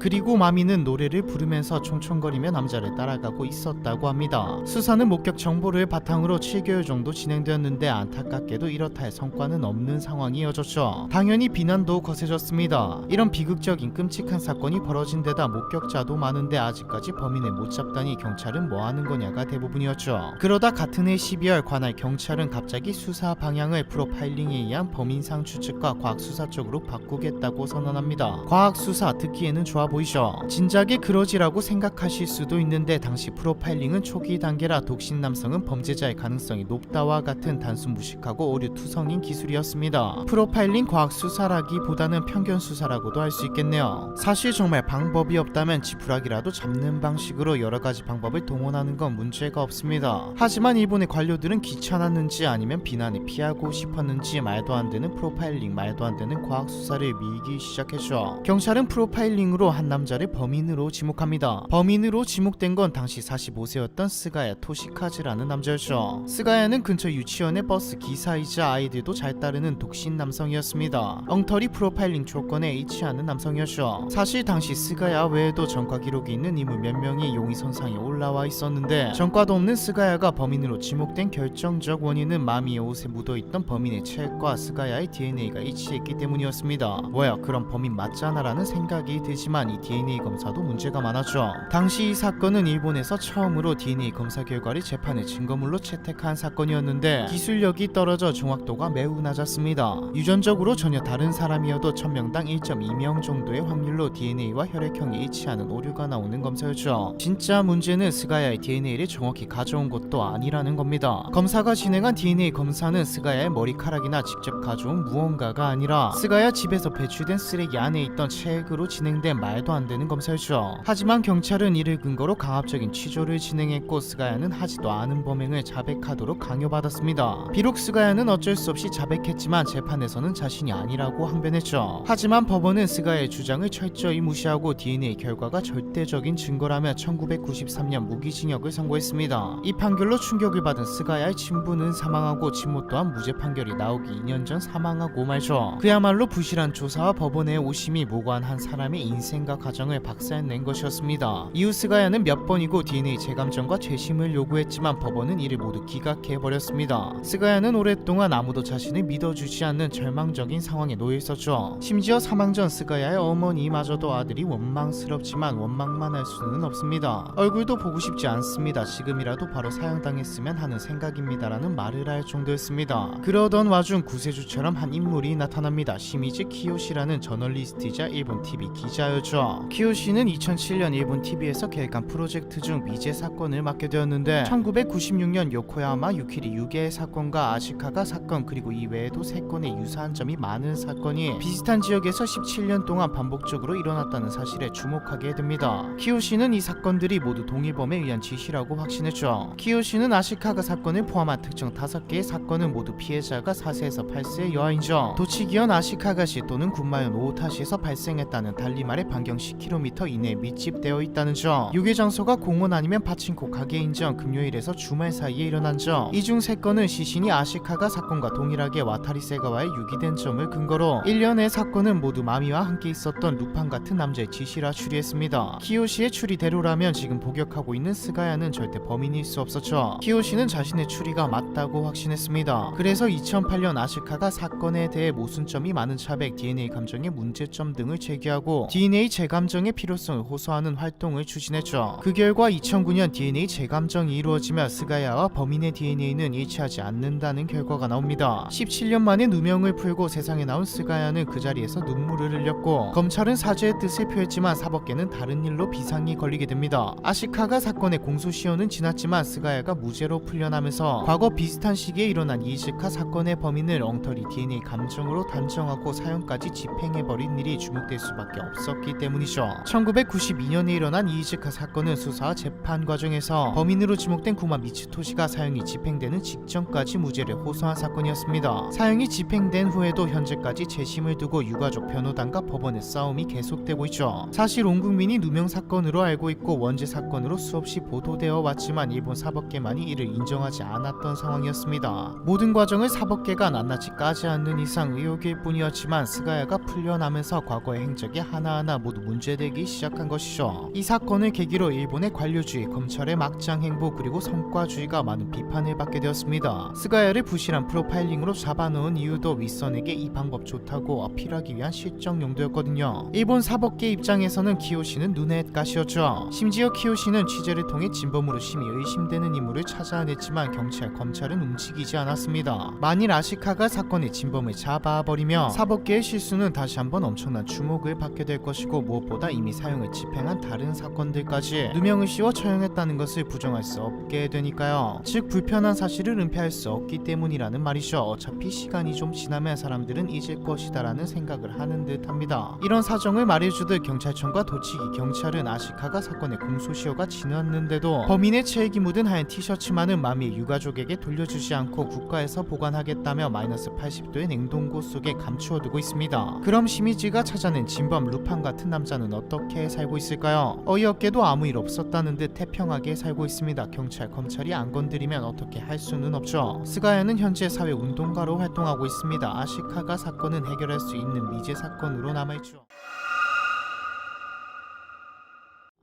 그리고 마미는 노래를 부르면서 총총거리며 남자를 따라가고 있었다고 합니다. 수사는 목격 정보를 바탕으로 7개월 정도 진행되었는데 안타깝게도 이렇다 할 성과는 없는 상황이 이어졌죠. 당연히 비난도 거세졌습니다. 이런 비극적인 끔찍한 사건이 벌어진 데다 목격자도 많은데 아직까지 범인을 못 잡다니 경찰은 뭐 하는 거냐가 대부분이었죠. 그러다 같은 해 12월 관할 경찰은 갑자기 수사 방향을 프로파일링에 의한 범인상 추측과 과학수사 쪽으로 바꾸겠다고 선언합니다. 과학수사 듣기에는 좋아 보이죠. 진작에 그러지라고 생각하실 수도 있는데 당시 프로파일링은 초기 단계라 독신 남성은 범죄자의 가능성이 높다와 같은 단순 무식하고 오류투성인 기술이었습니다. 프로파일링 과학수사라기보다는 편견수사라고도 할 수 있겠네요. 사실 정말 방법이 없다면 지푸라기라도 잡는 방식으로 여러가지 방법을 동원하는 건 문제가 없습니다. 하지만 일본의 관료들은 귀찮았는지 아니면 비난을 피하고 싶었는지 말도 안 되는 프로파일링, 말도 안 되는 과학수사를 밀기 시작했죠. 경찰은 프로파일링으로 한 남자를 범인으로 지목합니다. 범인으로 지목된 건 당시 45세였던 스가야 토시카즈라는 남자였죠. 스가야는 근처 유치원의 버스 기사이자 아이들도 잘 따르는 독신 남성이었습니다. 엉터리 프로파일링 조건에 일치하는 남성이었죠. 사실 당시 스가야 외에도 전과 기록이 있는 인물 몇 명이 용의선상에 올라와 있었는데 전과도 없는 스가야가 범인으로 지목된 결정적 원인은 마미의 옷에 묻어있던 범인의 체액과 스가야의 DNA가 일치했기 때문이었습니다. 뭐야, 그럼 범인 맞잖아 라는 생각이 들지만 이 DNA 검사도 문제가 많았죠. 당시 이 사건은 일본에서 처음으로 DNA 검사 결과를 재판의 증거물로 채택한 사건이었는데 기술력이 떨어져 정확도가 매우 낮았습니다. 유전적으로 전혀 다른 사람이어도 1000명당 1.2명 정도의 확률로 DNA와 혈액형이 일치하는 오류가 나오는 검사였죠. 진짜 문제는 스가야의 DNA를 정확히 가져온 것도 아니라는 겁니다. 검사가 진행한 DNA 검사는 스가야의 머리카락이나 직접 가져온 무언가가 아니라 스가야 집에서 배출된 쓰레기 안에 있던 체액으로 진행 진행된 말도 안 되는 검사였죠. 하지만 경찰은 이를 근거로 강압적인 취조를 진행했고 스가야는 하지도 않은 범행을 자백하도록 강요받았습니다. 비록 스가야는 어쩔 수 없이 자백했지만 재판에서는 자신이 아니라고 항변했죠. 하지만 법원은 스가야의 주장을 철저히 무시하고 DNA 결과가 절대적인 증거라며 1993년 무기징역을 선고했습니다. 이 판결로 충격을 받은 스가야의 친부는 사망하고 친모 또한 무죄 판결이 나오기 2년 전 사망하고 말죠. 그야말로 부실한 조사와 법원의 오심이 무고한 사람의 인생과 가정을 박살낸 것이었습니다. 이후 스가야는 몇 번이고 DNA 재감정과 재심을 요구했지만 법원은 이를 모두 기각해버렸습니다. 스가야는 오랫동안 아무도 자신을 믿어주지 않는 절망적인 상황에 놓여 있었죠. 심지어 사망 전 스가야의 어머니마저도 아들이 원망스럽지만 원망만 할 수는 없습니다. 얼굴도 보고 싶지 않습니다. 지금이라도 바로 사형당했으면 하는 생각입니다라는 말을 할 정도였습니다. 그러던 와중 구세주처럼 한 인물이 나타납니다. 시미즈 키요시라는 저널리스트이자 일본 TV 기자였죠. 키요시는 2007년 일본 TV에서 계획한 프로젝트 중 미제 사건을 맡게 되었는데 1996년 요코야마 유키리 유게 사건과 아시카가 사건 그리고 이외에도 3건의 유사한 점이 많은 사건이 비슷한 지역에서 17년 동안 반복적으로 일어났다는 사실에 주목하게 됩니다. 키요시는 이 사건들이 모두 동일범에 의한 지시라고 확신했죠. 키요시는 아시카가 사건을 포함한 특정 5개의 사건은 모두 피해자가 4세에서 8세의 여아인죠. 도치기현 아시카가시 또는 군마현 오타시에서 발생했다는 달리 말해 반경 10km 이내에 밀집되어 있다는 점, 유괴 장소가 공원 아니면 파친코 가게인 점, 금요일에서 주말 사이에 일어난 점, 이 중 3건은 시신이 아시카가 사건과 동일하게 와타리 세가와에 유기된 점을 근거로 1년의 사건은 모두 마미와 함께 있었던 루판 같은 남자의 지시라 추리했습니다. 키요시의 추리대로라면 지금 복역하고 있는 스가야는 절대 범인일 수 없었죠. 키요시는 자신의 추리가 맞다고 확신했습니다. 그래서 2008년 아시카가 사건에 대해 모순점이 많은 차백, DNA 감정의 문제점 등을 제기하고 DNA 재감정의 필요성을 호소하는 활동을 추진했죠. 그 결과 2009년 DNA 재감정이 이루어지며 스가야와 범인의 DNA는 일치하지 않는다는 결과가 나옵니다. 17년 만에 누명을 풀고 세상에 나온 스가야는 그 자리에서 눈물을 흘렸고 검찰은 사죄의 뜻을 표했지만 사법계는 다른 일로 비상이 걸리게 됩니다. 아시카가 사건의 공소시효는 지났지만 스가야가 무죄로 풀려나면서 과거 비슷한 시기에 일어난 이즈카 사건의 범인을 엉터리 DNA 감정으로 단정하고 사형까지 집행해버린 일이 주목될 수밖에 없었기 때문이죠. 1992년에 일어난 이즈카 사건은 수사와 재판 과정에서 범인으로 지목된 구마 미츠토시가 사형이 집행되는 직전까지 무죄를 호소한 사건이었습니다. 사형이 집행된 후에도 현재까지 재심을 두고 유가족 변호단과 법원의 싸움이 계속되고 있죠. 사실 온 국민이 누명 사건으로 알고 있고 원죄 사건으로 수없이 보도되어 왔지만 일본 사법계만이 이를 인정하지 않았던 상황이었습니다. 모든 과정을 사법계가 낱낱이 까지 않는 이상 의혹일 뿐이었지만 스가야가 풀려나면서 과거의 행적이 하나하나 모두 문제되기 시작한 것이죠. 이 사건을 계기로 일본의 관료주의, 검찰의 막장 행보 그리고 성과주의가 많은 비판을 받게 되었습니다. 스가야를 부실한 프로파일링으로 잡아놓은 이유도 윗선에게 이 방법 좋다고 어필하기 위한 실정 용도였거든요. 일본 사법계 입장에서는 키요시는 눈의 가시였죠. 심지어 키요시는 취재를 통해 진범으로 심히 의심되는 인물을 찾아냈지만 경찰, 검찰은 움직이지 않았습니다. 만일 아시카가 사건의 진범을 잡아버리며 사법계의 실수는 다시 한번 엄청난 주목을 받게 될 것이고 무엇보다 이미 사형을 집행한 다른 사건들까지 누명을 씌워 처형했다는 것을 부정할 수 없게 되니까요. 즉 불편한 사실을 은폐할 수 없기 때문이라는 말이죠. 어차피 시간이 좀 지나면 사람들은 잊을 것이다라는 생각을 하는 듯합니다. 이런 사정을 말해주듯 경찰청과 도치기 경찰은 아시카가 사건의 공소시효가 지났는데도 범인의 체액이 묻은 하얀 티셔츠만은 마미의 유가족에게 돌려주지 않고 국가에서 보관하겠다며 마이너스 80도의 냉동고 속에 감추어두고 있습니다. 그럼 시미즈가 찾아낸 진범 루판 같은 남자는 어떻게 살고 있을까요? 어이없게도 아무 일 없었다는 듯 태평하게 살고 있습니다. 경찰, 검찰이 안 건드리면 어떻게 할 수는 없죠. 스가야는 현재 사회운동가로 활동하고 있습니다. 아시카가 사건은 해결할 수 있는 미제 사건으로 남아있죠.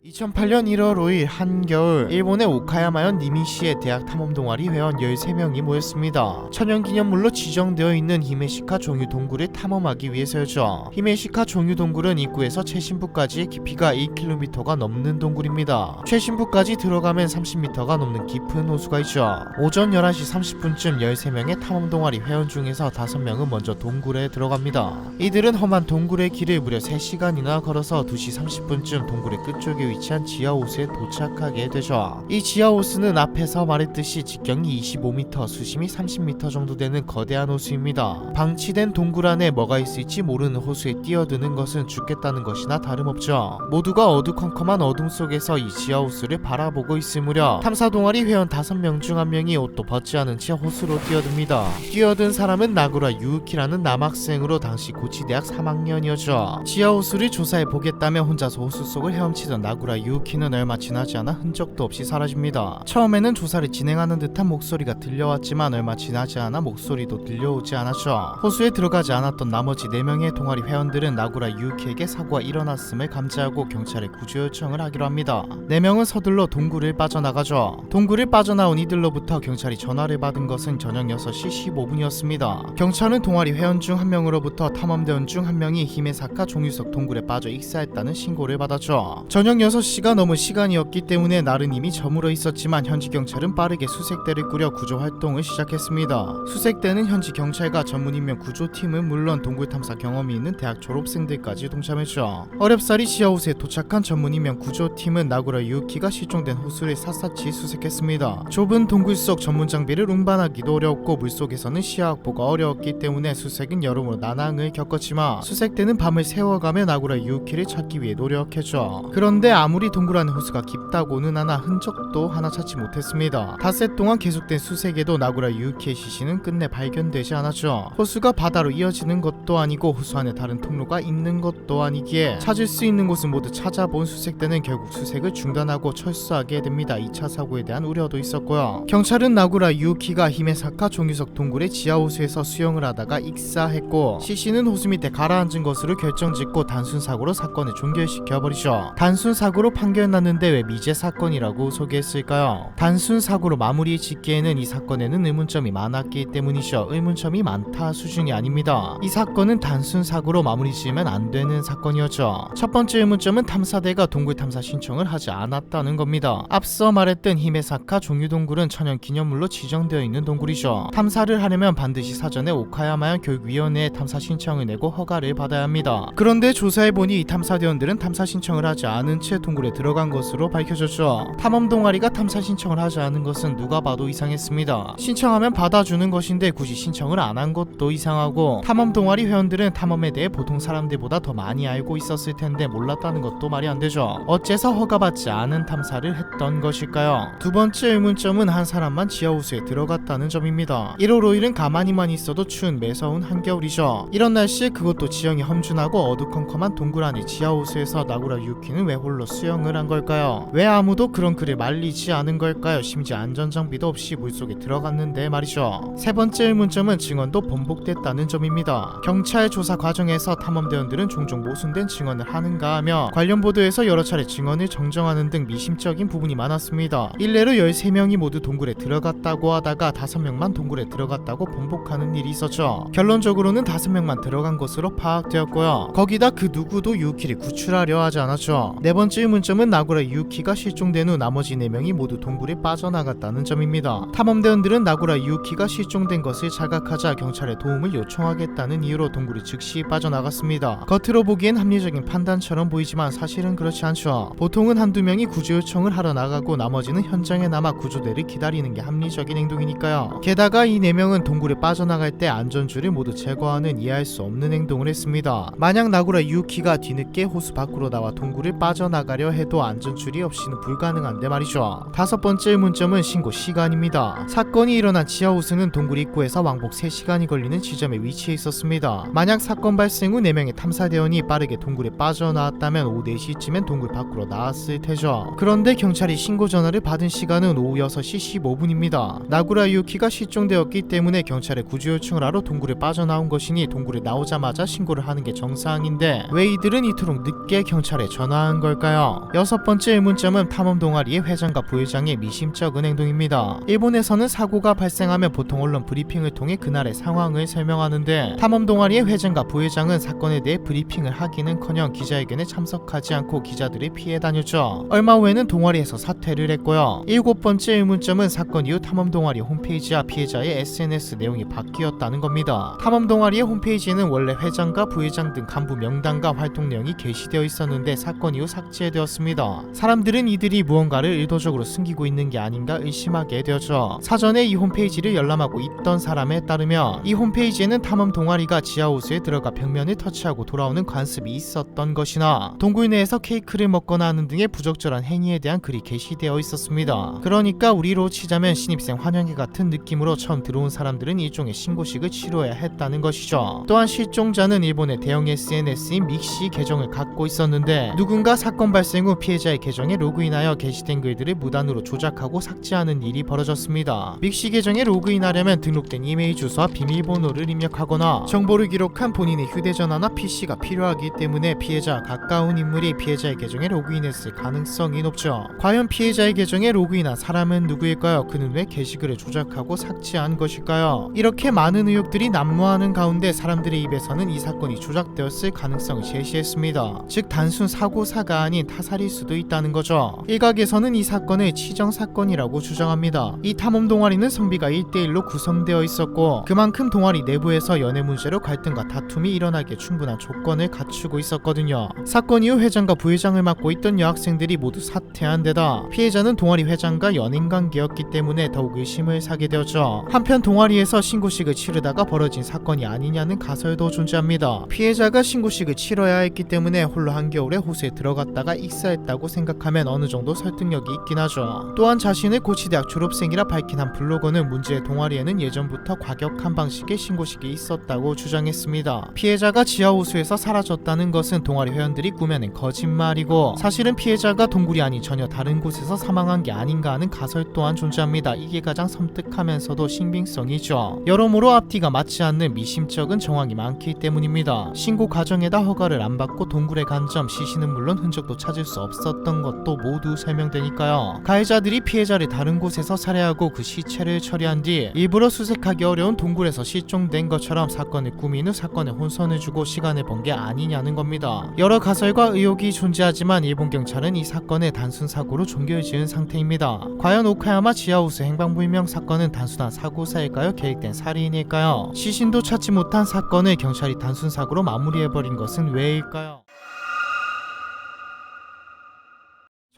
2008년 1월 5일 한겨울 일본의 오카야마현 니미시의 대학 탐험 동아리 회원 13명이 모였습니다. 천연기념물로 지정되어 있는 히메시카 종유 동굴을 탐험하기 위해서였죠. 히메시카 종유 동굴은 입구에서 최신부까지의 깊이가 1km가 넘는 동굴입니다. 최신부까지 들어가면 30m가 넘는 깊은 호수가 있죠. 오전 11시 30분쯤 13명의 탐험 동아리 회원 중에서 5명은 먼저 동굴에 들어갑니다. 이들은 험한 동굴의 길을 무려 3시간이나 걸어서 2시 30분쯤 동굴의 끝쪽에 위치한 지하호수에 도착하게 되죠. 이 지하호수는 앞에서 말했듯이 직경이 25m, 수심이 30m 정도 되는 거대한 호수입니다. 방치된 동굴 안에 뭐가 있을지 모르는 호수에 뛰어드는 것은 죽겠다는 것이나 다름없죠. 모두가 어두컴컴한 어둠 속에서 이 지하호수를 바라보고 있을 무렵 탐사 동아리 회원 5명 중 1명이 옷도 벗지 않은 채 호수로 뛰어듭니다. 뛰어든 사람은 나구라 유우키라는 남학생으로 당시 고치대학 3학년이었죠. 지하호수를 조사해 보겠다며 혼자서 호수 속을 헤엄치던 나구라 유우키는 얼마 지나지 않아 흔적도 없이 사라집니다. 처음에는 조사를 진행하는 듯한 목소리가 들려왔지만 얼마 지나지 않아 목소리도 들려오지 않았죠. 호수에 들어가지 않았던 나머지 4명의 동아리 회원들은 나구라 유우키에게 사고가 일어났음을 감지하고 경찰에 구조 요청을 하기로 합니다. 4명은 서둘러 동굴을 빠져나가죠. 동굴을 빠져나온 이들로부터 경찰이 전화를 받은 것은 저녁 6시 15분이었습니다. 경찰은 동아리 회원 중 1명으로부터 탐험대원 중 1명이 히메사카 종유석 동굴에 빠져 익사했다는 신고를 받았죠. 저녁 6시가 넘은 시간이었기 때문에 날은 이미 저물어 있었지만 현지 경찰은 빠르게 수색대를 꾸려 구조 활동을 시작했습니다. 수색대는 현지 경찰과 전문인명 구조팀은 물론 동굴 탐사 경험이 있는 대학 졸업생들까지 동참했죠. 어렵사리 지하호수에 도착한 전문인명 구조팀은 나구라 유우키가 실종된 호수를 샅샅이 수색했습니다. 좁은 동굴 속 전문 장비를 운반하기도 어려웠고 물속에서는 시야 확보가 어려웠기 때문에 수색은 여러모로 난항을 겪었지만 수색대는 밤을 새워가며 나구라 유우키를 찾기 위해 노력했죠. 그런데 아무리 동굴 안의 호수가 깊다고는 하나 흔적도 하나 찾지 못했습니다. 닷새 동안 계속된 수색에도 나구라 유우키의 시신은 끝내 발견되지 않았죠. 호수가 바다로 이어지는 것도 아니고 호수 안에 다른 통로가 있는 것도 아니기에 찾을 수 있는 곳은 모두 찾아본 수색대는 결국 수색을 중단하고 철수하게 됩니다. 2차 사고에 대한 우려도 있었고요. 경찰은 나구라 유우키가 히메사카 종유석 동굴의 지하호수에서 수영을 하다가 익사했고 시신은 호수 밑에 가라앉은 것으로 결정짓고 단순 사고로 사건을 종결시켜버리죠. 단순 사고로 판결났는데 왜 미제 사건이라고 소개했을까요? 단순 사고로 마무리 짓기에는 이 사건에는 의문점이 많았기 때문이죠. 의문점이 많다 수준이 아닙니다. 이 사건은 단순 사고로 마무리 지으면 안 되는 사건이었죠. 첫 번째 의문점은 탐사대가 동굴 탐사 신청을 하지 않았다는 겁니다. 앞서 말했던 히메사카 종유동굴은 천연기념물로 지정되어 있는 동굴이죠. 탐사를 하려면 반드시 사전에 오카야마현 교육위원회에 탐사 신청을 내고 허가를 받아야 합니다. 그런데 조사해보니 이 탐사대원들은 탐사 신청을 하지 않은 채 동굴에 들어간 것으로 밝혀졌죠. 탐험 동아리가 탐사 신청을 하지 않은 것은 누가 봐도 이상했습니다. 신청하면 받아주는 것인데 굳이 신청을 안 한 것도 이상하고 탐험 동아리 회원들은 탐험에 대해 보통 사람들보다 더 많이 알고 있었을 텐데 몰랐다는 것도 말이 안 되죠. 어째서 허가받지 않은 탐사를 했던 것일까요? 두 번째 의문점은 한 사람만 지하호수에 들어갔다는 점입니다. 1월 5일은 가만히만 있어도 추운 매서운 한겨울이죠. 이런 날씨에 그것도 지형이 험준하고 어두컴컴한 동굴 안의 지하호수에서 나구라 유키는 왜 홀로 수영을 한 걸까요? 왜 아무도 그런 그를 말리지 않은 걸까요? 심지어 안전장비도 없이 물속에 들어갔는데 말이죠. 세 번째 의문점은 증언도 번복됐다는 점입니다. 경찰 조사 과정에서 탐험대원들은 종종 모순된 증언을 하는가 하며 관련 보도에서 여러 차례 증언을 정정하는 등 미심적인 부분이 많았습니다. 일례로 13명이 모두 동굴에 들어갔다고 하다가 5명만 동굴에 들어갔다고 번복하는 일이 있었죠. 결론적으로는 5명만 들어간 것으로 파악되었고요. 거기다 그 누구도 유우키를 구출하려 하지 않았죠. 네 번째 의문점은 나구라 유우키가 실종된 후 나머지 4명이 모두 동굴에 빠져나갔다는 점입니다. 탐험대원들은 나구라 유우키가 실종된 것을 자각하자 경찰에 도움을 요청하겠다는 이유로 동굴이 즉시 빠져나갔습니다. 겉으로 보기엔 합리적인 판단처럼 보이지만 사실은 그렇지 않죠. 보통은 한두 명이 구조 요청을 하러 나가고 나머지는 현장에 남아 구조대를 기다리는 게 합리적인 행동이니까요. 게다가 이 4명은 동굴에 빠져나갈 때 안전줄을 모두 제거하는 이해할 수 없는 행동을 했습니다. 만약 나구라 유우키가 뒤늦게 호수 밖으로 나와 동굴을 빠져나가려 해도 안전줄이 없이는 불가능한데 말이죠. 다섯 번째 의문점은 신고 시간입니다. 사건이 일어난 지하호수는 동굴 입구에서 왕복 3시간이 걸리는 지점에 위치해 있었습니다. 만약 사건 발생 후 4명의 탐사대원이 빠르게 동굴에 빠져나왔다면 오후 4시쯤엔 동굴 밖으로 나왔을 테죠. 그런데 경찰이 신고 전화를 받은 시간은 오후 6시 15분입니다. 나구라 유우키가 실종되었기 때문에 경찰에 구조 요청을 하러 동굴에 빠져나온 것이니 동굴에 나오자마자 신고를 하는 게 정상인데 왜 이들은 이토록 늦게 경찰에 전화한 걸까요? 여섯 번째 의문점은 탐험 동아리의 회장과 부회장의 미심쩍은 행동입니다. 일본에서는 사고가 발생하면 보통 언론 브리핑을 통해 그날의 상황을 설명하는데 탐험 동아리의 회장과 부회장은 사건에 대해 브리핑을 하기는커녕 기자회견에 참석하지 않고 기자들이 피해 다녔죠. 얼마 후에는 동아리에서 사퇴를 했고요. 일곱 번째 의문점은 사건 이후 탐험 동아리 홈페이지와 피해자의 SNS 내용이 바뀌었다는 겁니다. 탐험 동아리의 홈페이지에는 원래 회장과 부회장 등 간부 명단과 활동 내용이 게시되어 있었는데 사건 이후 삭제 삭제되었습니다. 사람들은 이들이 무언가를 의도적으로 숨기고 있는 게 아닌가 의심하게 되었죠. 사전에 이 홈페이지를 열람하고 있던 사람에 따르면 이 홈페이지에는 탐험 동아리가 지하호수에 들어가 벽면을 터치하고 돌아오는 관습이 있었던 것이나 동굴 내에서 케이크를 먹거나 하는 등의 부적절한 행위에 대한 글이 게시되어 있었습니다. 그러니까 우리로 치자면 신입생 환영회 같은 느낌으로 처음 들어온 사람들은 일종의 신고식을 치러야 했다는 것이죠. 또한 실종자는 일본의 대형 SNS인 믹시 계정을 갖고 있었는데 누군가 사건 발생 후 피해자의 계정에 로그인하여 게시된 글들을 무단으로 조작하고 삭제하는 일이 벌어졌습니다. 믹시 계정에 로그인하려면 등록된 이메일 주소와 비밀번호를 입력하거나 정보를 기록한 본인의 휴대전화나 PC가 필요하기 때문에 피해자와 가까운 인물이 피해자의 계정에 로그인했을 가능성이 높죠. 과연 피해자의 계정에 로그인한 사람은 누구일까요? 그는 왜 게시글을 조작하고 삭제한 것일까요? 이렇게 많은 의혹들이 난무하는 가운데 사람들의 입에서는 이 사건이 조작되었을 가능성을 제시했습니다. 즉 단순 사고사가 아닌 타살일 수도 있다는 거죠. 일각에서는 이 사건을 치정사건이라고 주장합니다. 이 탐험 동아리는 성비가 1대1로 구성되어 있었고 그만큼 동아리 내부에서 연애 문제로 갈등과 다툼이 일어나기에 충분한 조건을 갖추고 있었거든요. 사건 이후 회장과 부회장을 맡고 있던 여학생들이 모두 사퇴한 데다 피해자는 동아리 회장과 연인 관계였기 때문에 더욱 의심을 사게 되었죠. 한편 동아리에서 신고식을 치르다가 벌어진 사건이 아니냐는 가설도 존재합니다. 피해자가 신고식을 치러야 했기 때문에 홀로 한겨울에 호수에 들어갔다가 익사했다고 생각하면 어느 정도 설득력이 있긴 하죠. 또한 자신을 고치대학 졸업생이라 밝힌 한 블로거는 문제의 동아리에는 예전부터 과격한 방식의 신고식이 있었다고 주장했습니다. 피해자가 지하호수에서 사라졌다는 것은 동아리 회원들이 꾸며낸 거짓말이고 사실은 피해자가 동굴이 아닌 전혀 다른 곳에서 사망한 게 아닌가 하는 가설 또한 존재합니다. 이게 가장 섬뜩하면서도 신빙성이죠. 여러모로 앞뒤가 맞지 않는 미심쩍은 정황이 많기 때문입니다. 신고 과정에다 허가를 안 받고 동굴에 간 점, 시신은 물론 흔적도 찾을 수 없었던 것도 모두 설명되니까요. 가해자들이 피해자를 다른 곳에서 살해하고 그 시체를 처리한 뒤 일부러 수색하기 어려운 동굴에서 실종된 것처럼 사건을 꾸민 후 사건에 혼선을 주고 시간을 번 게 아니냐는 겁니다. 여러 가설과 의혹이 존재하지만 일본 경찰은 이 사건을 단순 사고로 종결지은 상태입니다. 과연 오카야마 지하호수 행방불명 사건은 단순한 사고사일까요? 계획된 살인일까요? 시신도 찾지 못한 사건을 경찰이 단순 사고로 마무리해버린 것은 왜일까요?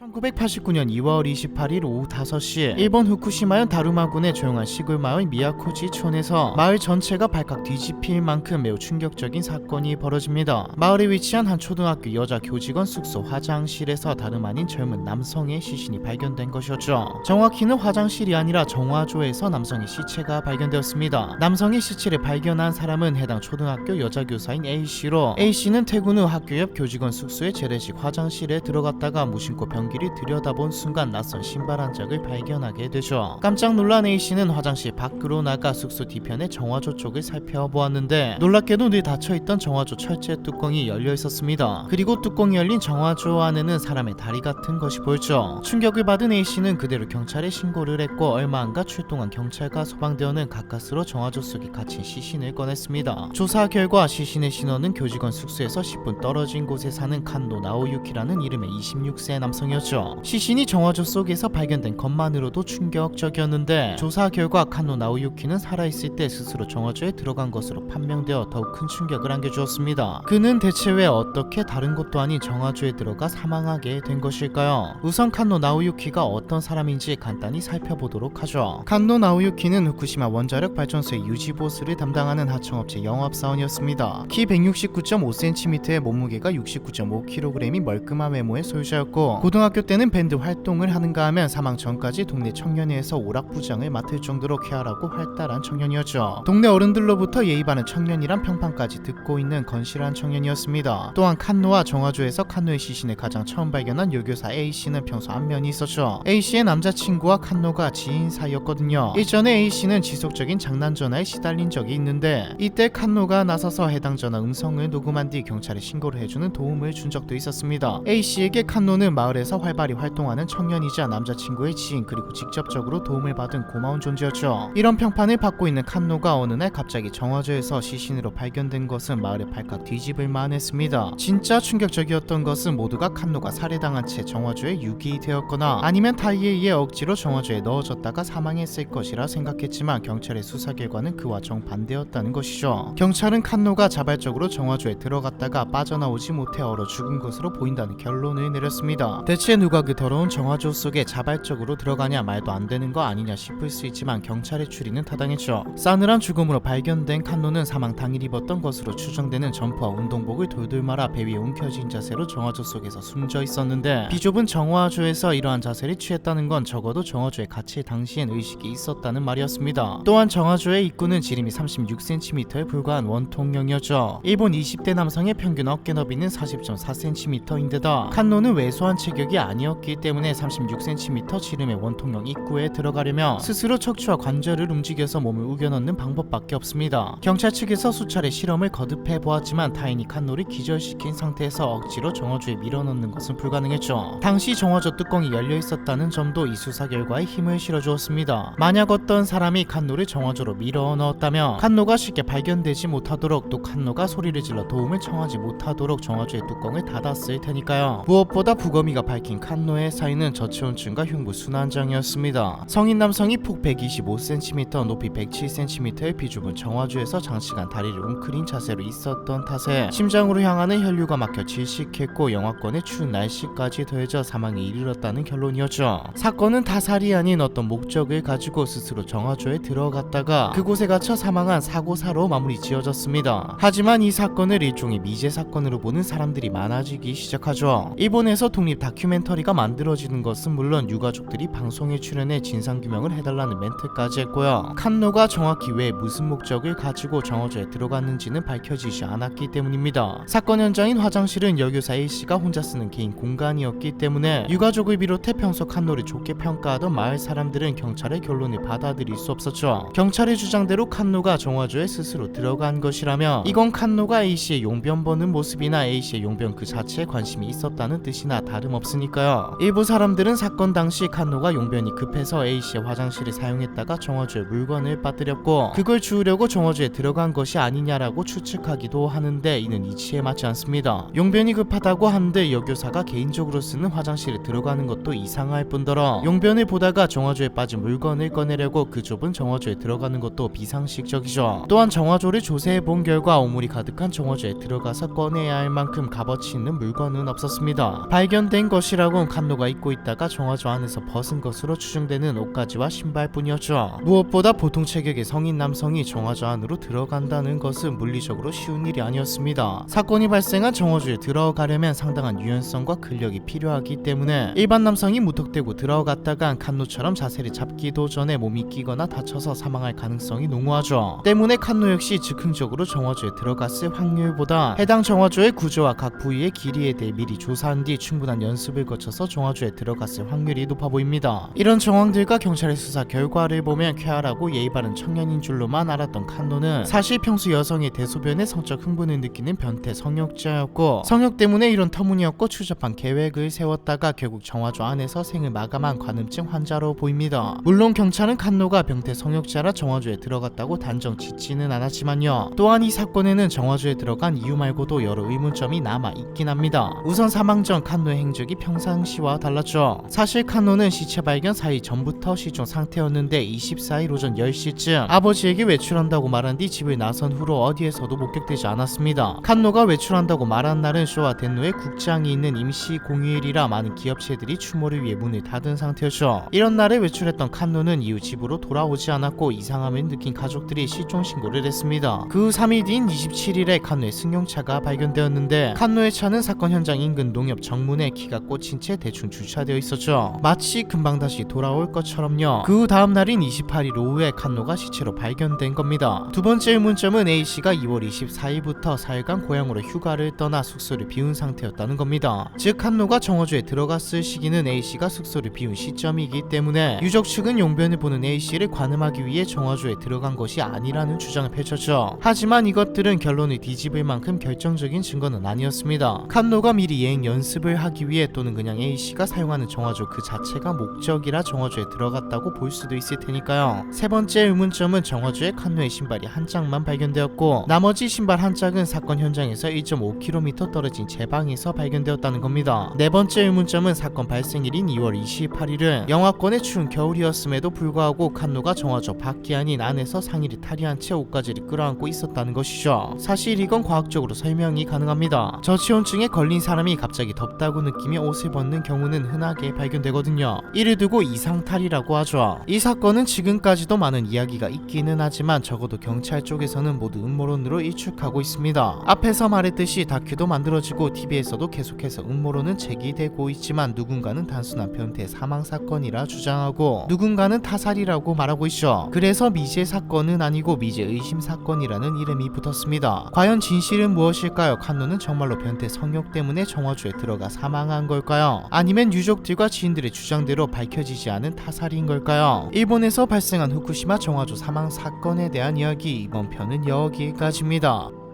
1989년 2월 28일 오후 5시 일본 후쿠시마현 다루마군의 조용한 시골 마을 미야코지촌에서 마을 전체가 발칵 뒤집힐 만큼 매우 충격적인 사건이 벌어집니다. 마을에 위치한 한 초등학교 여자 교직원 숙소 화장실에서 다름 아닌 젊은 남성의 시신이 발견된 것이었죠. 정확히는 화장실이 아니라 정화조에서 남성의 시체가 발견되었습니다. 남성의 시체를 발견한 사람은 해당 초등학교 여자 교사인 A씨로 A씨는 퇴근 후 학교 옆 교직원 숙소의 재래식 화장실에 들어갔다가 무심코 변기를 들여다본 순간 낯선 신발 한 짝을 발견하게 되죠. 깜짝 놀란 A씨는 화장실 밖으로 나가 숙소 뒤편의 정화조 쪽을 살펴보았는데 놀랍게도 늘 닫혀있던 정화조 철제 뚜껑이 열려 있었습니다. 그리고 뚜껑이 열린 정화조 안에는 사람의 다리 같은 것이 보였죠. 충격을 받은 A씨는 그대로 경찰에 신고를 했고 얼마 안가 출동한 경찰과 소방대원은 가까스로 정화조 속에 갇힌 시신을 꺼냈습니다. 조사 결과 시신의 신원은 교직원 숙소에서 10분 떨어진 곳에 사는 칸노 나오유키라는 이름의 26세 남성이었죠. 시신이 정화조 속에서 발견된 것만으로도 충격적이었는데 조사 결과 칸노 나오유키는 살아있을 때 스스로 정화조에 들어간 것으로 판명되어 더욱 큰 충격을 안겨주었습니다. 그는 대체 왜 어떻게 다른 것도 아닌 정화조에 들어가 사망하게 된 것일까요? 우선 칸노 나오유키가 어떤 사람인지 간단히 살펴보도록 하죠. 칸노 나오유키는 후쿠시마 원자력 발전소의 유지보수를 담당하는 하청업체 영업사원이었습니다. 키 169.5cm의 몸무게가 69.5kg이 멀끔한 외모의 소유자였고 고등학교 때는 밴드 활동을 하는가 하면 사망 전까지 동네 청년회에서 오락부장을 맡을 정도로 쾌활하고 활달한 청년이었죠. 동네 어른들로부터 예의 바른 청년이란 평판까지 듣고 있는 건실한 청년이었습니다. 또한 칸노와 정화조에서 칸노의 시신을 가장 처음 발견한 여교사 A씨는 평소 안면이 있었죠. A씨의 남자친구와 칸노가 지인 사이였거든요. 일전에 A씨는 지속적인 장난 전화에 시달린 적이 있는데 이때 칸노가 나서서 해당 전화 음성을 녹음한 뒤 경찰에 신고를 해주는 도움을 준 적도 있었습니다. A씨에게 칸노는 마을에서 정화조에서 활발히 활동하는 청년이자 남자친구의 지인 그리고 직접적으로 도움을 받은 고마운 존재였죠. 이런 평판을 받고 있는 칸노가 어느 날 갑자기 정화조에서 시신으로 발견된 것은 마을에 발칵 뒤집을 만했습니다. 진짜 충격적이었던 것은 모두가 칸노가 살해당한 채 정화조에 유기되었거나 아니면 타이에 의해 억지로 정화조에 넣어졌다가 사망했을 것이라 생각했지만 경찰의 수사 결과는 그와 정반대였다는 것이죠. 경찰은 칸노가 자발적으로 정화조에 들어갔다가 빠져나오지 못해 얼어 죽은 것으로 보인다는 결론을 내렸습니다. 대체 누가 그 더러운 정화조 속에 자발적으로 들어가냐 말도 안 되는 거 아니냐 싶을 수 있지만 경찰의 추리는 타당했죠. 싸늘한 죽음으로 발견된 칸노는 사망 당일 입었던 것으로 추정되는 점퍼와 운동복을 돌돌 말아 배 위에 움켜쥔 자세로 정화조 속에서 숨져 있었는데 비좁은 정화조에서 이러한 자세를 취했다는 건 적어도 정화조에 갇힐 당시엔 의식이 있었다는 말이었습니다. 또한 정화조의 입구는 지름이 36cm에 불과한 원통형이었죠. 일본 20대 남성의 평균 어깨 너비는 40.4cm인데다 칸노는 왜소한 체격이 아니었기 때문에 36cm 지름의 원통형 입구에 들어가려면 스스로 척추와 관절을 움직여서 몸을 우겨넣는 방법밖에 없습니다. 경찰 측에서 수차례 실험을 거듭해 보았지만 타인이 칸노를 기절시킨 상태에서 억지로 정화조에 밀어넣는 것은 불가능했죠. 당시 정화조 뚜껑이 열려 있었다는 점도 이 수사 결과에 힘을 실어주었습니다. 만약 어떤 사람이 칸노를 정화조로 밀어 넣었다면 칸노가 쉽게 발견되지 못하도록 또 칸노가 소리를 질러 도움을 청하지 못하도록 정화조의 뚜껑을 닫았을 테니까요. 무엇보다 부검이가 밝힌 칸노의 사이는 저체온증과 흉부순환장애였습니다. 성인 남성이 폭 125cm, 높이 107cm의 비좁은 정화조에서 장시간 다리를 웅크린 자세로 있었던 탓에 심장으로 향하는 혈류가 막혀 질식했고 영하권의 추운 날씨까지 더해져 사망에 이르렀다는 결론이었죠. 사건은 타살이 아닌 어떤 목적을 가지고 스스로 정화조에 들어갔다가 그곳에 갇혀 사망한 사고사로 마무리 지어졌습니다. 하지만 이 사건을 일종의 미제 사건으로 보는 사람들이 많아지기 시작하죠. 일본에서 독립 다큐멘터리가 만들어지는 것은 물론 유가족들이 방송에 출연해 진상규명을 해달라는 멘트까지 했고요. 칸노가 정확히 왜 무슨 목적을 가지고 정화조에 들어갔는지는 밝혀지지 않았기 때문입니다. 사건 현장인 화장실은 여교사 A씨가 혼자 쓰는 개인 공간이었기 때문에 유가족을 비롯해 평소 칸노를 좋게 평가하던 마을 사람들은 경찰의 결론을 받아들일 수 없었죠. 경찰의 주장대로 칸노가 정화조에 스스로 들어간 것이라며 이건 칸노가 A씨의 용변 보는 모습이나 A씨의 용변 그 자체에 관심이 있었다는 뜻이나 다름없으니까요. 일부 사람들은 사건 당시 칸노가 용변이 급해서 A씨의 화장실을 사용했다가 정화조에 물건을 빠뜨렸고 그걸 주우려고 정화조에 들어간 것이 아니냐라고 추측하기도 하는데 이는 이치에 맞지 않습니다. 용변이 급하다고 한들 여교사가 개인적으로 쓰는 화장실에 들어가는 것도 이상할 뿐더러 용변을 보다가 정화조에 빠진 물건을 꺼내려고 그 좁은 정화조에 들어가는 것도 비상식적이죠. 또한 정화조를 조사해 본 결과 오물이 가득한 정화조에 들어가서 꺼내야 할 만큼 값어치 있는 물건은 없었습니다. 발견된 것이라곤 칸노가 입고 있다가 정화조 안에서 벗은 것으로 추정되는 옷가지와 신발뿐이었죠. 무엇보다 보통 체격의 성인 남성이 정화조 안으로 들어간다는 것은 물리적으로 쉬운 일이 아니었습니다. 사건이 발생한 정화조에 들어가려면 상당한 유연성과 근력이 필요하기 때문에 일반 남성이 무턱대고 들어갔다간 칸노처럼 자세를 잡기도 전에 몸이 끼거나 다쳐서 사망할 가능성이 농후하죠. 때문에 칸노 역시 즉흥적으로 정화조에 들어갔을 확률보다 해당 정화조의 구조와 각 부위의 길이에 대해 미리 조사한 뒤 충분한 연습을 거쳐서 정화조에 들어갔을 확률이 높아 보입니다. 이런 정황들과 경찰의 수사 결과를 보면 쾌활하고 예의 바른 청년인 줄로만 알았던 칸노는 사실 평소 여성의 대소변에 성적 흥분을 느끼는 변태 성욕자였고 성욕 때문에 이런 터무니없고 추잡한 계획을 세웠다가 결국 정화조 안에서 생을 마감한 관음증 환자로 보입니다. 물론 경찰은 칸노가 변태 성욕자라 정화조에 들어갔다고 단정 짓지는 않았지만요. 또한 이 사건에는 정화조에 들어간 이유 말고도 여러 의문점이 남아 있긴 합니다. 우선 사망 전 칸노의 행적이 평상시와 달랐죠. 사실 칸노는 시체 발견 4일 전부터 실종 상태였는데 24일 오전 10시쯤 아버지에게 외출한다고 말한 뒤 집을 나선 후로 어디에서도 목격되지 않았습니다. 칸노가 외출한다고 말한 날은 쇼와 덴노의 국장이 있는 임시 공휴일이라 많은 기업체들이 추모를 위해 문을 닫은 상태였죠. 이런 날에 외출했던 칸노는 이후 집으로 돌아오지 않았고 이상함을 느낀 가족들이 실종 신고를 했습니다. 그 후 3일 뒤인 27일에 칸노의 승용차가 발견되었는데 칸노의 차는 사건 현장 인근 농협 정문에 키가 꽂힌 채 대충 주차되어 있었죠. 마치 금방 다시 돌아올 것처럼요. 그 후 다음 날인 28일 오후에 칸노가 시체로 발견된 겁니다. 두 번째 의문점은 A씨가 2월 24일부터 4일간 고향으로 휴가를 떠나 숙소를 비운 상태였다는 겁니다. 즉 칸노가 정화조에 들어갔을 시기는 A씨가 숙소를 비운 시점이기 때문에 유족 측은 용변을 보는 A씨를 관음하기 위해 정화조에 들어간 것이 아니라는 주장을 펼쳤죠. 하지만 이것들은 결론을 뒤집을 만큼 결정적인 증거는 아니었습니다. 칸노가 미리 예행 연습을 하기 위해 또는 또는 그냥 A씨가 사용하는 정화조 그 자체가 목적이라 정화조에 들어갔다고 볼 수도 있을 테니까요. 세 번째 의문점은 정화조에 칸노의 신발이 한 짝만 발견되었고 나머지 신발 한 짝은 사건 현장에서 1.5km 떨어진 제 방에서 발견되었다는 겁니다. 네 번째 의문점은 사건 발생일인 2월 28일은 영하권의 추운 겨울이었음에도 불구하고 칸노가 정화조 밖이 아닌 안에서 상의를 탈의한 채 옷가지를 끌어안고 있었다는 것이죠. 사실 이건 과학적으로 설명이 가능합니다. 저체온증에 걸린 사람이 갑자기 덥다고 느끼며 옷을 벗는 경우는 흔하게 발견되거든요. 이를 두고 이상탈이라고 하죠. 이 사건은 지금까지도 많은 이야기가 있기는 하지만 적어도 경찰 쪽에서는 모두 음모론으로 일축하고 있습니다. 앞에서 말했듯이 다큐도 만들어지고 TV에서도 계속해서 음모론은 제기되고 있지만 누군가는 단순한 변태 사망 사건이라 주장하고 누군가는 타살이라고 말하고 있죠. 그래서 미제 사건은 아니고 미제 의심 사건이라는 이름이 붙었습니다. 과연 진실은 무엇일까요? 칸노는 정말로 변태 성욕 때문에 정화조에 들어가 사망한 걸까요? 아니면 유족들과 지인들의 주장대로 밝혀지지 않은 타살인 걸까요? 일본에서 발생한 후쿠시마 정화조 사망 사건에 대한 이야기, 이번 편은 여기까지입니다.